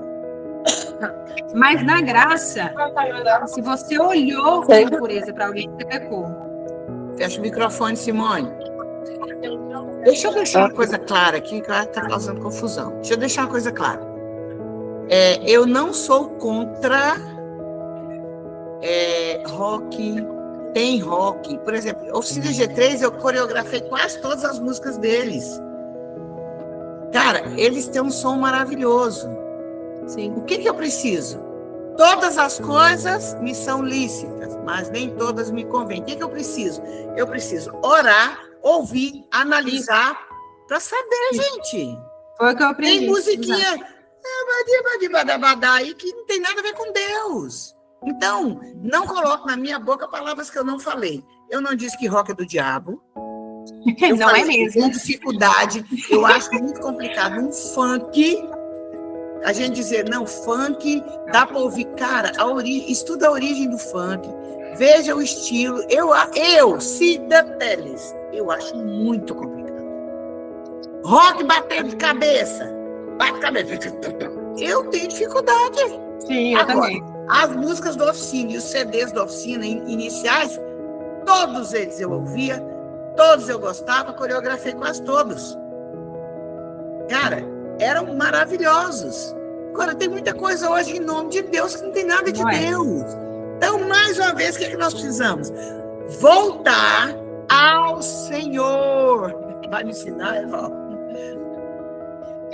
C: Mas na graça, se você olhou com impureza para alguém, você pecou.
A: Fecha o microfone, Simone. Deixa eu deixar uma coisa clara aqui, que está causando confusão. Deixa eu deixar uma coisa clara. Eu não sou contra rock, tem rock. Por exemplo, Oficina G3, eu coreografei quase todas as músicas deles. Cara, eles têm um som maravilhoso.
C: Sim.
A: O que eu preciso? Todas as coisas me são lícitas, mas nem todas me convêm. O que eu preciso? Eu preciso orar, ouvir, analisar, para saber, gente.
C: Foi o que eu aprendi.
A: Tem musiquinha aí que não tem nada a ver com Deus. Então, não coloque na minha boca palavras que eu não falei. Eu não disse que rock é do diabo.
C: Não é mesmo.
A: Com dificuldade. Eu acho muito complicado. Um funk, a gente dizer, não, funk, dá para ouvir, cara, estuda a origem do funk, veja o estilo. Cida Teles, eu acho muito complicado. Rock batendo de cabeça. Bate cabeça. Eu tenho dificuldade.
C: Sim, eu também.
A: As músicas do Oficina e os CDs da Oficina iniciais, todos eles eu ouvia, todos eu gostava, coreografei quase todos. Cara, eram maravilhosos. Agora, tem muita coisa hoje em nome de Deus que não tem nada de Deus. Então, mais uma vez, o que nós precisamos? Voltar ao Senhor. Vai me ensinar, Evaldo?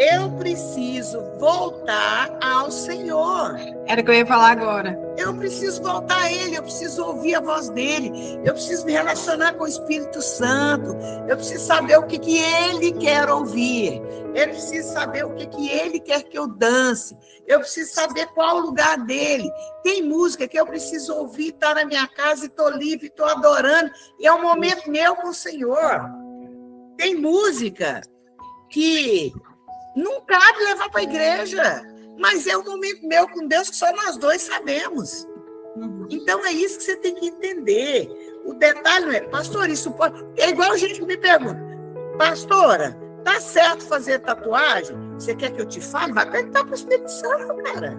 A: Eu preciso voltar ao Senhor.
C: Era o que eu ia falar agora.
A: Eu preciso voltar a Ele, eu preciso ouvir a voz dEle, eu preciso me relacionar com o Espírito Santo, eu preciso saber o que Ele quer ouvir, eu preciso saber o que Ele quer que eu dance, eu preciso saber qual o lugar dEle. Tem música que eu preciso ouvir, estar na minha casa e estou livre, estou adorando, e é um momento meu com o Senhor. Tem música que não cabe levar para a igreja, mas é um momento meu com Deus que só nós dois sabemos. Então é isso que você tem que entender. O detalhe não é, pastor, isso pode... É igual a gente me pergunta, pastora, tá certo fazer tatuagem? Você quer que eu te fale? Vai perguntar para o Espírito Santo, cara.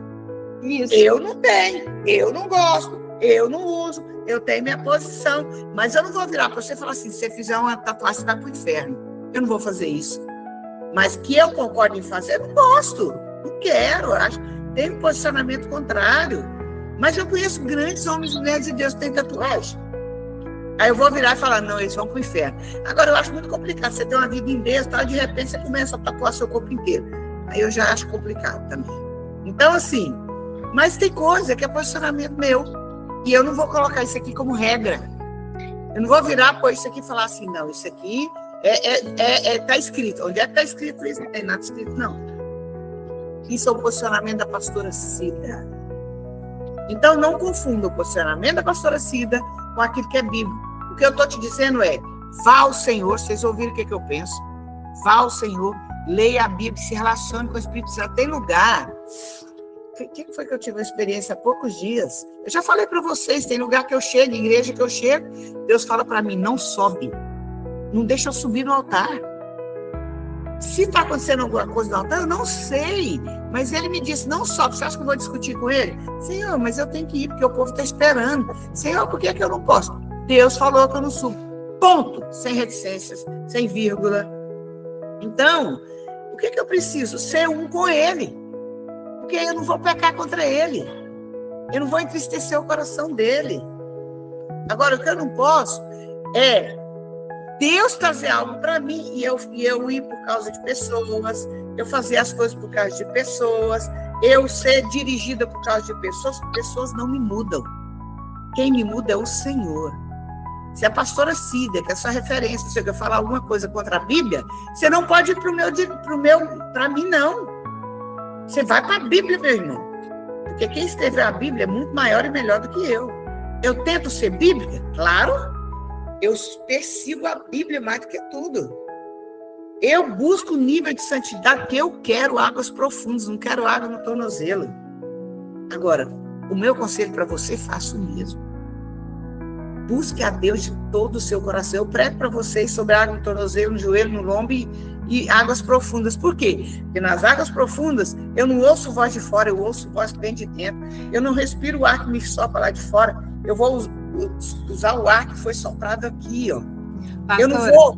C: Isso.
A: Eu não tenho, eu não gosto, eu não uso, eu tenho minha posição, mas eu não vou virar para você e falar assim, se você fizer uma tatuagem, você vai para o inferno. Eu não vou fazer isso. Mas que eu concordo em fazer, eu não gosto, não quero, acho. Tem um posicionamento contrário. Mas eu conheço grandes homens e mulheres de Deus que têm tatuagem. Aí eu vou virar e falar, não, eles vão para o inferno. Agora, eu acho muito complicado. Você tem uma vida em Deus, tá? De repente você começa a tatuar seu corpo inteiro. Aí eu já acho complicado também. Então, assim, mas tem coisa que é posicionamento meu. E eu não vou colocar isso aqui como regra. Eu não vou virar, pôr isso aqui e falar assim, não, isso aqui tá escrito. Onde é que está escrito isso? Não tem nada escrito, não. Isso é o posicionamento da pastora Cida. Então, não confunda o posicionamento da pastora Cida com aquilo que é bíblico. O que eu estou te dizendo é, vá ao Senhor, vocês ouviram o que eu penso? Vá ao Senhor, leia a Bíblia, se relacione com o Espírito Santo. Tem lugar. O que foi que eu tive uma experiência há poucos dias? Eu já falei para vocês, tem lugar que eu chego, igreja que eu chego, Deus fala para mim, não sobe. Não deixa eu subir no altar. Se está acontecendo alguma coisa no altar, eu não sei. Mas ele me disse, não sobe. Você acha que eu vou discutir com ele? Senhor, mas eu tenho que ir, porque o povo está esperando. Senhor, por que é que eu não posso? Deus falou que eu não subo. Ponto. Sem reticências, sem vírgula. Então, o que eu preciso? Ser um com ele. Porque eu não vou pecar contra ele. Eu não vou entristecer o coração dele. Agora, o que eu não posso é Deus trazer algo para mim e eu ir por causa de pessoas, eu fazer as coisas por causa de pessoas, eu ser dirigida por causa de pessoas não me mudam. Quem me muda é o Senhor. Se a pastora Cida, que é a sua referência, se eu falar alguma coisa contra a Bíblia, você não pode ir para mim, não. Você vai para a Bíblia, meu irmão. Porque quem escreveu a Bíblia é muito maior e melhor do que eu. Eu tento ser bíblica? Claro. Eu persigo a Bíblia mais do que tudo. Eu busco o nível de santidade que eu quero águas profundas, não quero água no tornozelo. Agora, o meu conselho para você, faça o mesmo. Busque a Deus de todo o seu coração. Eu prego para vocês sobre água no tornozelo, no joelho, no lombo e águas profundas. Por quê? Porque nas águas profundas, eu não ouço voz de fora, eu ouço voz que vem de dentro. Eu não respiro o ar que me sopra lá de fora. Eu vou usar o ar que foi soprado aqui, ó. Pastora. Eu não vou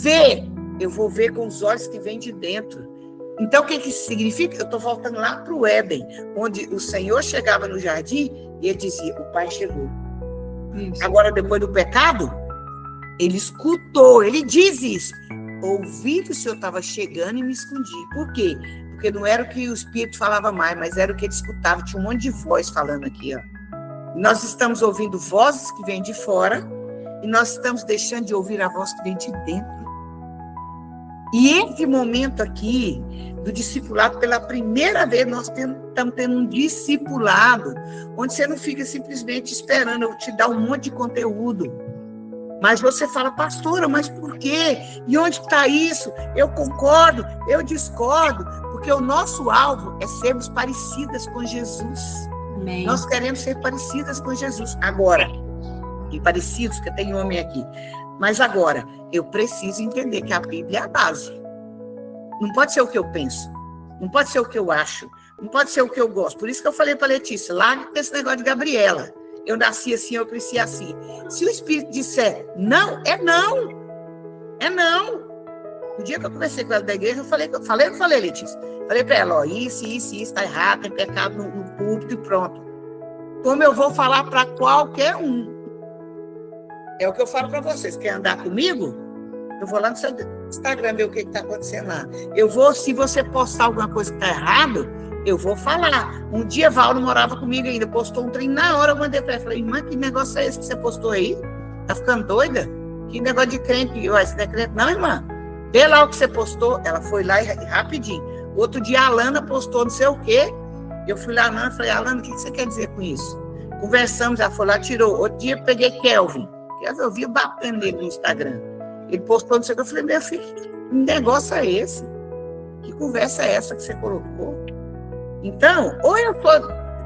A: ver, eu vou ver com os olhos que vêm de dentro. Então, o que isso significa? Eu estou voltando lá para o Éden, onde o Senhor chegava no jardim e ele dizia, o Pai chegou. Isso. Agora, depois do pecado, ele escutou, ele diz isso. Ouvi que o Senhor estava chegando e me escondi. Por quê? Porque não era o que o Espírito falava mais, mas era o que ele escutava. Tinha um monte de voz falando aqui, ó. Nós estamos ouvindo vozes que vêm de fora e nós estamos deixando de ouvir a voz que vem de dentro. E esse momento aqui do discipulado, pela primeira vez, nós estamos tendo um discipulado, onde você não fica simplesmente esperando eu te dar um monte de conteúdo. Mas você fala, pastora, mas por quê? E onde está isso? Eu concordo, eu discordo, porque o nosso alvo é sermos parecidas com Jesus. Amém. Nós queremos ser parecidas com Jesus. Agora, e parecidos, que tem homem aqui. Mas agora, eu preciso entender que a Bíblia é a base. Não pode ser o que eu penso. Não pode ser o que eu acho. Não pode ser o que eu gosto. Por isso que eu falei para a Letícia, larga esse negócio de Gabriela. Eu nasci assim, eu cresci assim. Se o Espírito disser não, é não. É não. O dia que eu conversei com ela da igreja, eu falei, Letícia? Falei para ela, ó, isso está errado, tem pecado no púlpito e pronto. Como eu vou falar para qualquer um? É o que eu falo para vocês. Quer andar comigo? Eu vou lá no seu Instagram ver o que está acontecendo lá. Eu vou, se você postar alguma coisa que está errado, eu vou falar. Um dia, Valdo morava comigo ainda, postou um trem, na hora eu mandei para ela. Falei, irmã, que negócio é esse que você postou aí? Tá ficando doida? Que negócio de crente? Você não é crente? Não, irmã. Vê lá o que você postou. Ela foi lá e rapidinho. Outro dia, a Alana postou não sei o quê. Eu fui lá, Alana, falei, Alana, o que você quer dizer com isso? Conversamos, ela foi lá, tirou. Outro dia, eu peguei Kelvin. Eu vi batendo nele no Instagram. Ele postou não sei o que. Eu falei, meu filho, que negócio é esse? Que conversa é essa que você colocou? Então, ou eu sou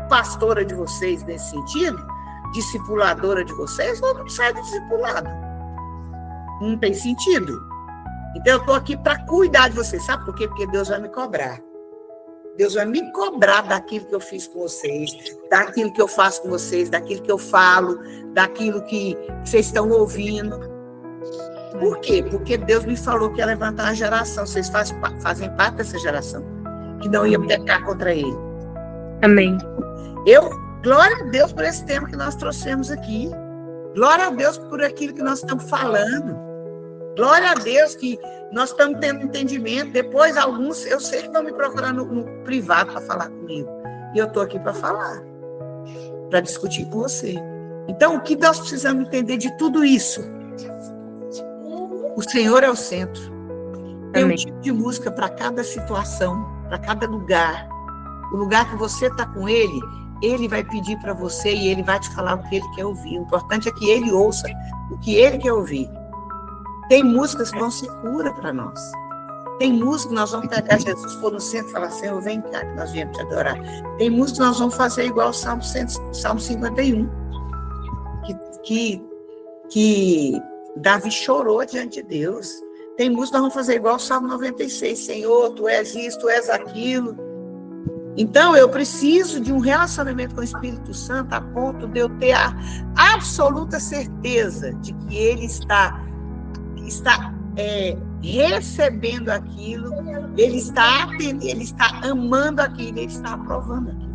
A: pastora de vocês nesse sentido, discipuladora de vocês, ou não sai do discipulado. Não tem sentido. Então, eu estou aqui para cuidar de vocês. Sabe por quê? Porque Deus vai me cobrar. Deus vai me cobrar daquilo que eu fiz com vocês, daquilo que eu faço com vocês, daquilo que eu falo, daquilo que vocês estão ouvindo. Por quê? Porque Deus me falou que ia levantar uma geração. Vocês fazem parte dessa geração, que não ia pecar contra Ele.
B: Amém.
A: Glória a Deus por esse tema que nós trouxemos aqui. Glória a Deus por aquilo que nós estamos falando. Glória a Deus que nós estamos tendo entendimento. Depois, alguns, eu sei que vão me procurar no privado para falar comigo. E eu estou aqui para falar, para discutir com você. Então, o que nós precisamos entender de tudo isso? O Senhor é o centro. Tem um tipo de música para cada situação, para cada lugar. O lugar que você está com Ele, Ele vai pedir para você e Ele vai te falar o que Ele quer ouvir. O importante é que Ele ouça o que Ele quer ouvir. Tem músicas que vão ser cura para nós. Tem música que nós vamos pegar Jesus, pôr no centro e falar, Senhor, vem cá que nós viemos te adorar. Tem música que nós vamos fazer igual o Salmo 51, que Davi chorou diante de Deus. Tem música que nós vamos fazer igual o Salmo 96, Senhor, Tu és isso, Tu és aquilo. Então, eu preciso de um relacionamento com o Espírito Santo a ponto de eu ter a absoluta certeza de que Ele está recebendo aquilo, Ele está atendendo, Ele está amando aquilo, Ele está aprovando aquilo.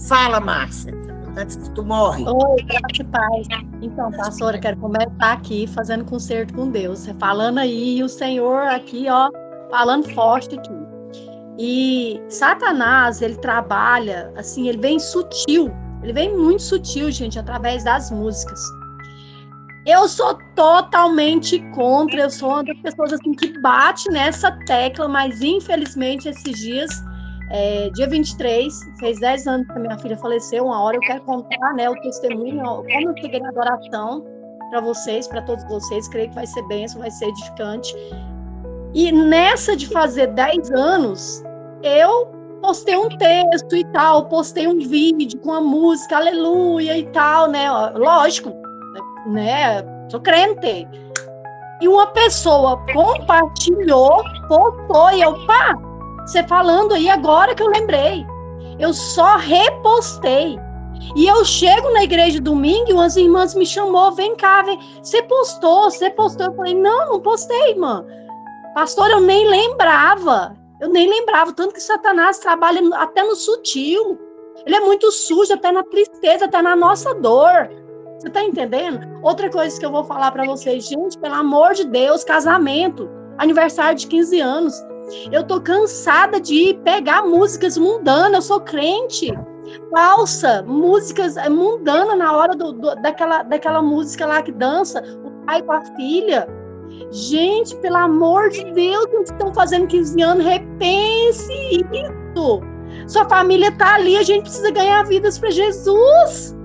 A: Fala, Márcia, antes que tu morre.
O: Oi, graça e paz. Então, pastora, quero começar aqui fazendo concerto com Deus. Você falando aí, e o Senhor aqui, ó, falando forte aqui. E Satanás, ele trabalha, assim, ele vem sutil, ele vem muito sutil, gente, através das músicas. Eu sou totalmente contra, eu sou uma das pessoas assim, que bate nessa tecla, mas infelizmente esses dias, dia 23, fez 10 anos que a minha filha faleceu, uma hora eu quero contar, né, o testemunho, como eu cheguei na adoração para vocês, para todos vocês, creio que vai ser bênção, vai ser edificante. E nessa de fazer 10 anos, eu postei um texto e tal, postei um vídeo com a música, aleluia e tal, né, lógico, né, sou crente. E uma pessoa compartilhou, postou, e eu, pá, você falando aí agora que eu lembrei. Eu só repostei. E eu chego na igreja domingo e umas irmãs me chamou, vem cá, vem. Você postou. Eu falei, não postei, irmã. Pastor, eu nem lembrava, tanto que Satanás trabalha até no sutil. Ele é muito sujo, até na tristeza, até na nossa dor. Você tá entendendo? Outra coisa que eu vou falar para vocês, gente, pelo amor de Deus, casamento, aniversário de 15 anos. Eu tô cansada de pegar músicas mundanas, eu sou crente. Falsa, músicas mundanas na hora daquela música lá que dança, o pai com a filha. Gente, pelo amor de Deus, eles estão fazendo 15 anos, repense isso. Sua família tá ali, a gente precisa ganhar vidas para Jesus.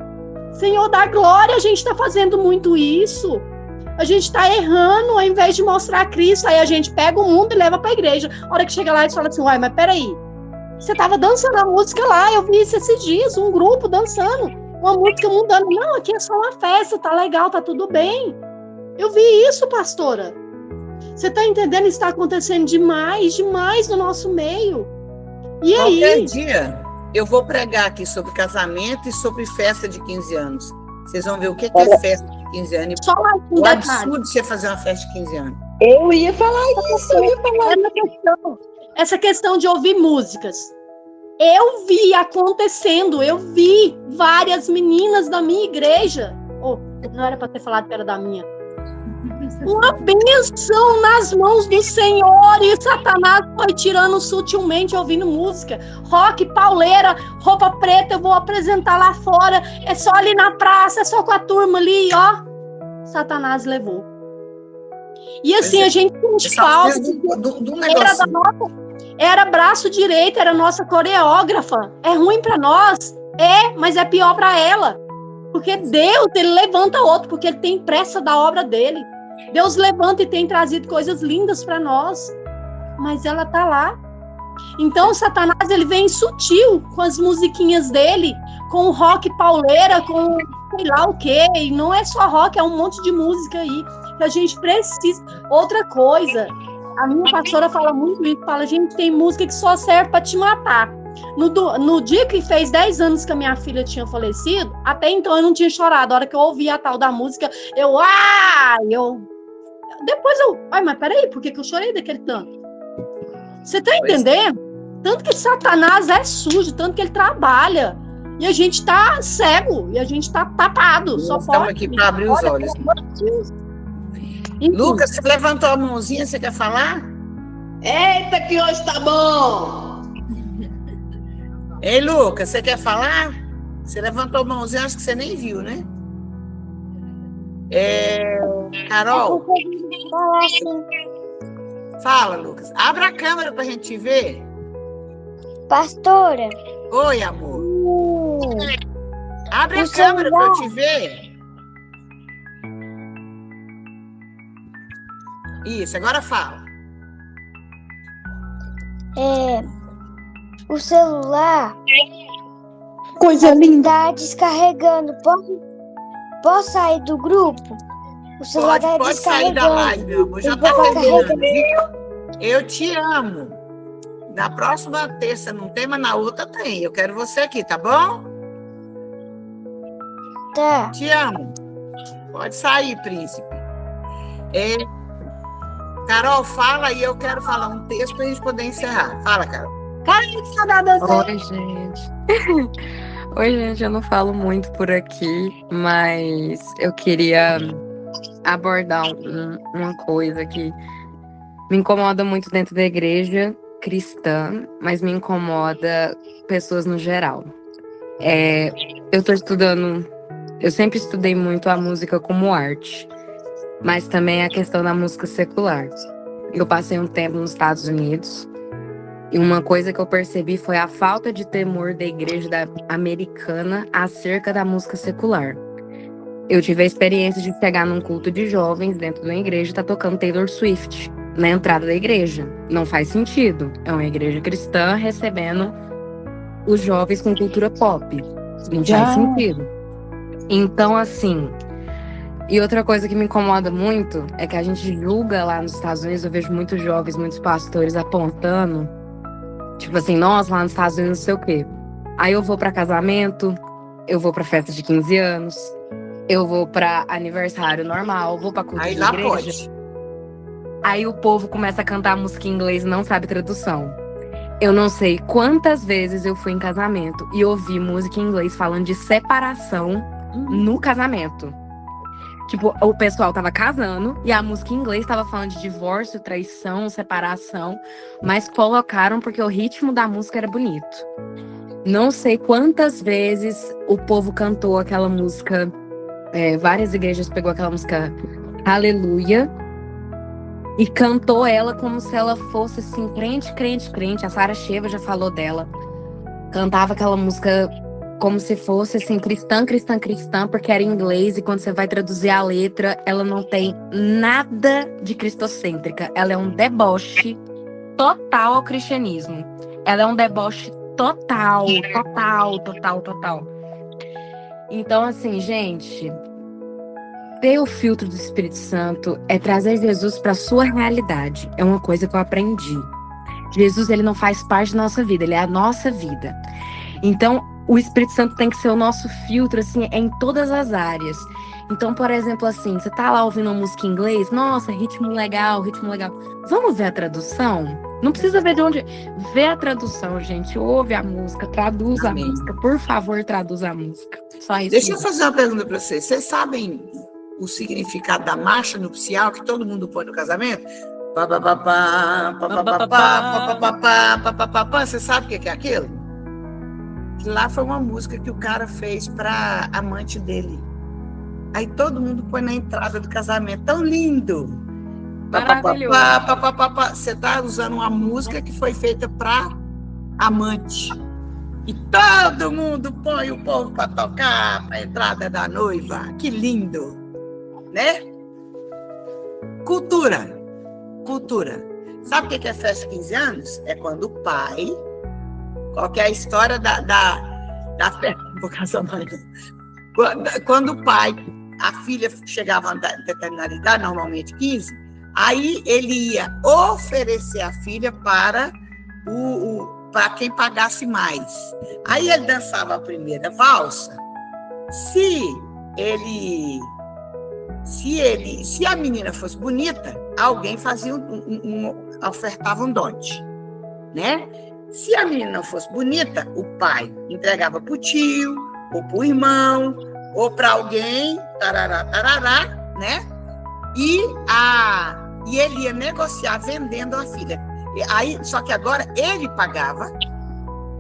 O: Senhor da glória, a gente está fazendo muito isso. A gente está errando, ao invés de mostrar Cristo, aí a gente pega o mundo e leva para a igreja. A hora que chega lá, eles falam assim, uai, mas peraí, você estava dançando a música lá, eu vi isso esses dias, um grupo dançando, uma música mundana. Não, aqui é só uma festa, tá legal, tá tudo bem. Eu vi isso, pastora. Você está entendendo? Isso está acontecendo demais no nosso meio. E aí?
A: Qualquer dia eu vou pregar aqui sobre casamento e sobre festa de 15 anos. Vocês vão ver o que é festa de 15 anos.
O: Só mais um
A: o
O: detalhe.
A: Absurdo de você fazer uma festa de 15 anos.
O: Eu ia falar isso, essa questão de ouvir músicas. Eu vi acontecendo, eu vi várias meninas da minha igreja. Não era para ter falado que era da minha. Uma bênção nas mãos do Senhor, e Satanás foi tirando sutilmente, ouvindo música, rock, pauleira, roupa preta, eu vou apresentar lá fora, é só ali na praça, é só com a turma ali, ó. Satanás levou. E assim, a gente sente falta. Era braço direito, era nossa coreógrafa. É ruim para nós? Mas é pior para ela. Porque Deus, ele levanta outro, porque ele tem pressa da obra dele. Deus levanta e tem trazido coisas lindas para nós, mas ela tá lá. Então, Satanás, ele vem sutil com as musiquinhas dele, com rock pauleira, com sei lá o quê. E não é só rock, é um monte de música aí que a gente precisa. Outra coisa, a minha pastora fala muito isso, fala, gente, tem música que só serve para te matar. No dia que fez 10 anos que a minha filha tinha falecido, até então eu não tinha chorado. A hora que eu ouvi a tal da música, mas peraí, por que eu chorei daquele tanto? Você tá entendendo? Tanto que Satanás é sujo, tanto que ele trabalha. E a gente tá cego, e a gente tá tapado. Só
A: estamos aqui para abrir os olhos. Lucas, você levantou a mãozinha, você quer falar?
P: Eita, que hoje tá bom!
A: Ei, Lucas, você quer falar? Você levantou a mãozinha, acho que você nem viu, né? Carol? Fala, Lucas. Abra a câmera pra gente te ver.
Q: Pastora.
A: Oi, amor. Abre a câmera pra eu te ver. Isso, agora fala.
Q: O celular.
N: Coisa linda.
Q: Tá descarregando. Posso sair do grupo? O celular tá
A: Pode sair da live, meu amor. Já tá terminando, viu? Eu te amo. Na próxima terça não tem, mas na outra tem. Eu quero você aqui, tá bom?
Q: Tá.
A: Te amo. Pode sair, príncipe. Carol, fala e eu quero falar um texto pra gente poder encerrar. Fala, Carol.
R: Oi, gente. Oi, gente, eu não falo muito por aqui, mas eu queria abordar uma coisa que me incomoda muito dentro da igreja cristã, mas me incomoda pessoas no geral. Eu sempre estudei muito a música como arte, mas também a questão da música secular. Eu passei um tempo nos Estados Unidos, e uma coisa que eu percebi foi a falta de temor da igreja americana acerca da música secular. Eu tive a experiência de pegar num culto de jovens dentro de uma igreja e estar tocando Taylor Swift na entrada da igreja. Não faz sentido. É uma igreja cristã recebendo os jovens com cultura pop. Não faz sentido. Então, assim... E outra coisa que me incomoda muito é que a gente julga lá nos Estados Unidos, eu vejo muitos jovens, muitos pastores apontando, tipo assim, nossa, lá nos Estados Unidos não sei o quê. Aí eu vou pra casamento, eu vou pra festa de 15 anos, eu vou pra aniversário normal, vou pra culto de igreja. Aí lá pode. Aí o povo começa a cantar música em inglês e não sabe tradução. Eu não sei quantas vezes eu fui em casamento e ouvi música em inglês falando de separação no casamento. Tipo, o pessoal tava casando e a música em inglês tava falando de divórcio, traição, separação, mas colocaram porque o ritmo da música era bonito. Não sei quantas vezes o povo cantou aquela música, várias igrejas pegou aquela música Aleluia e cantou ela como se ela fosse assim, crente. A Sara Sheva já falou dela. Cantava aquela música como se fosse assim, cristã, porque era em inglês, e quando você vai traduzir a letra, ela não tem nada de cristocêntrica. Ela é um deboche total ao cristianismo. Ela é um deboche total. Então, assim, gente, ter o filtro do Espírito Santo é trazer Jesus para a sua realidade. É uma coisa que eu aprendi. Jesus, ele não faz parte da nossa vida, ele é a nossa vida. Então, o Espírito Santo tem que ser o nosso filtro, assim, em todas as áreas. Então, por exemplo, assim, você tá lá ouvindo uma música em inglês, nossa, ritmo legal. Vamos ver a tradução? Não precisa ver de onde... Vê a tradução, gente. Ouve a música, traduz a música. Por favor, traduz a música. Só isso.
A: Deixa eu fazer uma pergunta para vocês. Vocês sabem o significado da marcha nupcial que todo mundo põe no casamento? Você sabe o que é aquilo? Lá foi uma música que o cara fez para amante dele. Aí todo mundo põe na entrada do casamento. Tão lindo!
R: Maravilhoso.
A: Você tá usando uma música que foi feita para amante. E todo mundo põe o povo para tocar para a entrada da noiva. Que lindo! Né? Cultura. Sabe o que é festa de 15 anos? É quando o pai... Qual que é a história Da festa, não vou casar mais, não. Quando o pai, a filha chegava a determinada idade, normalmente 15, aí ele ia oferecer a filha para quem pagasse mais. Aí ele dançava a primeira valsa. Se a menina fosse bonita, alguém fazia ofertava um dote, né? Se a menina não fosse bonita, o pai entregava para o tio, ou para o irmão, ou para alguém, tarará, tarará, né? E ele ia negociar vendendo a filha. Aí, só que agora ele pagava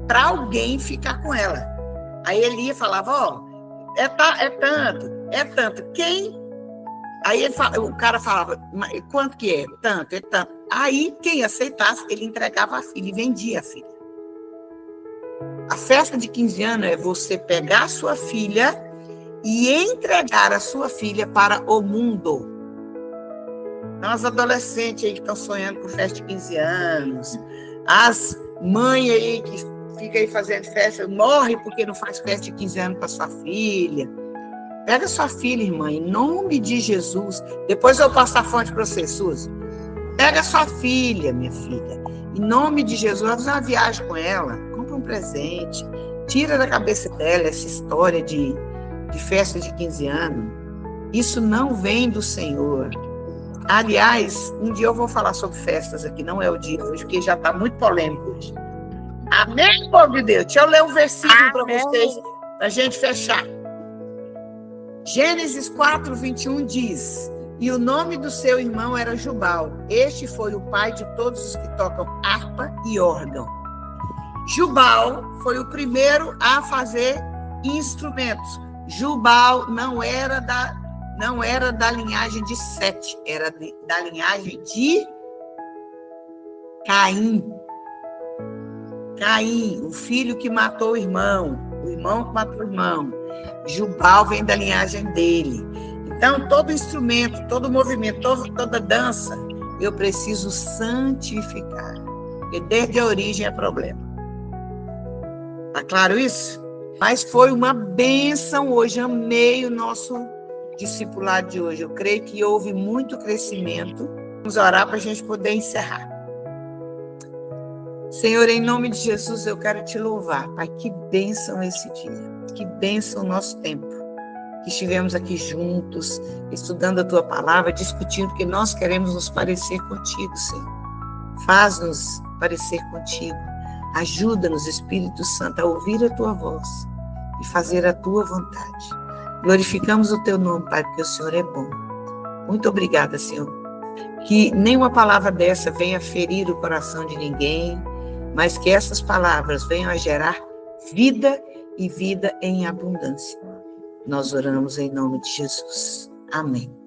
A: para alguém ficar com ela. Aí ele ia e falava, ó, é tanto. Quem? Aí o cara falava, quanto que é? Tanto, é tanto. Aí quem aceitasse, ele entregava a filha e vendia a filha. A festa de 15 anos é você pegar a sua filha e entregar a sua filha para o mundo. Então, as adolescentes aí que estão sonhando com festa de 15 anos, as mães aí que ficam aí fazendo festa, morre porque não faz festa de 15 anos para sua filha. Pega sua filha, irmã, em nome de Jesus. Depois eu passo a fonte para você, Suzy. Pega sua filha, minha filha, em nome de Jesus. Vai fazer uma viagem com ela, compra um presente, tira da cabeça dela essa história de festa de 15 anos. Isso não vem do Senhor. Aliás, um dia eu vou falar sobre festas aqui, não é o dia hoje, porque já está muito polêmico hoje. Amém, povo de Deus? Deixa eu ler um versículo para vocês, para a gente fechar. Gênesis 4:21 diz: e o nome do seu irmão era Jubal. Este foi o pai de todos os que tocam harpa e órgão. Jubal foi o primeiro a fazer instrumentos. Jubal não era da linhagem de Sete, era da linhagem de Caim. Caim, o filho que matou o irmão que matou o irmão. Jubal vem da linhagem dele. Então, todo instrumento, todo movimento, toda dança, eu preciso santificar. Porque desde a origem é problema. Tá claro isso? Mas foi uma bênção hoje. Amei o nosso discipulado de hoje. Eu creio que houve muito crescimento. Vamos orar para a gente poder encerrar. Senhor, em nome de Jesus, eu quero te louvar. Pai, que bênção esse dia. Que bênção o nosso tempo. Que estivemos aqui juntos, estudando a tua palavra, discutindo, porque nós queremos nos parecer contigo, Senhor. Faz-nos parecer contigo. Ajuda-nos, Espírito Santo, a ouvir a tua voz e fazer a tua vontade. Glorificamos o teu nome, Pai, porque o Senhor é bom. Muito obrigada, Senhor. Que nenhuma palavra dessa venha ferir o coração de ninguém, mas que essas palavras venham a gerar vida e vida em abundância. Nós oramos em nome de Jesus. Amém.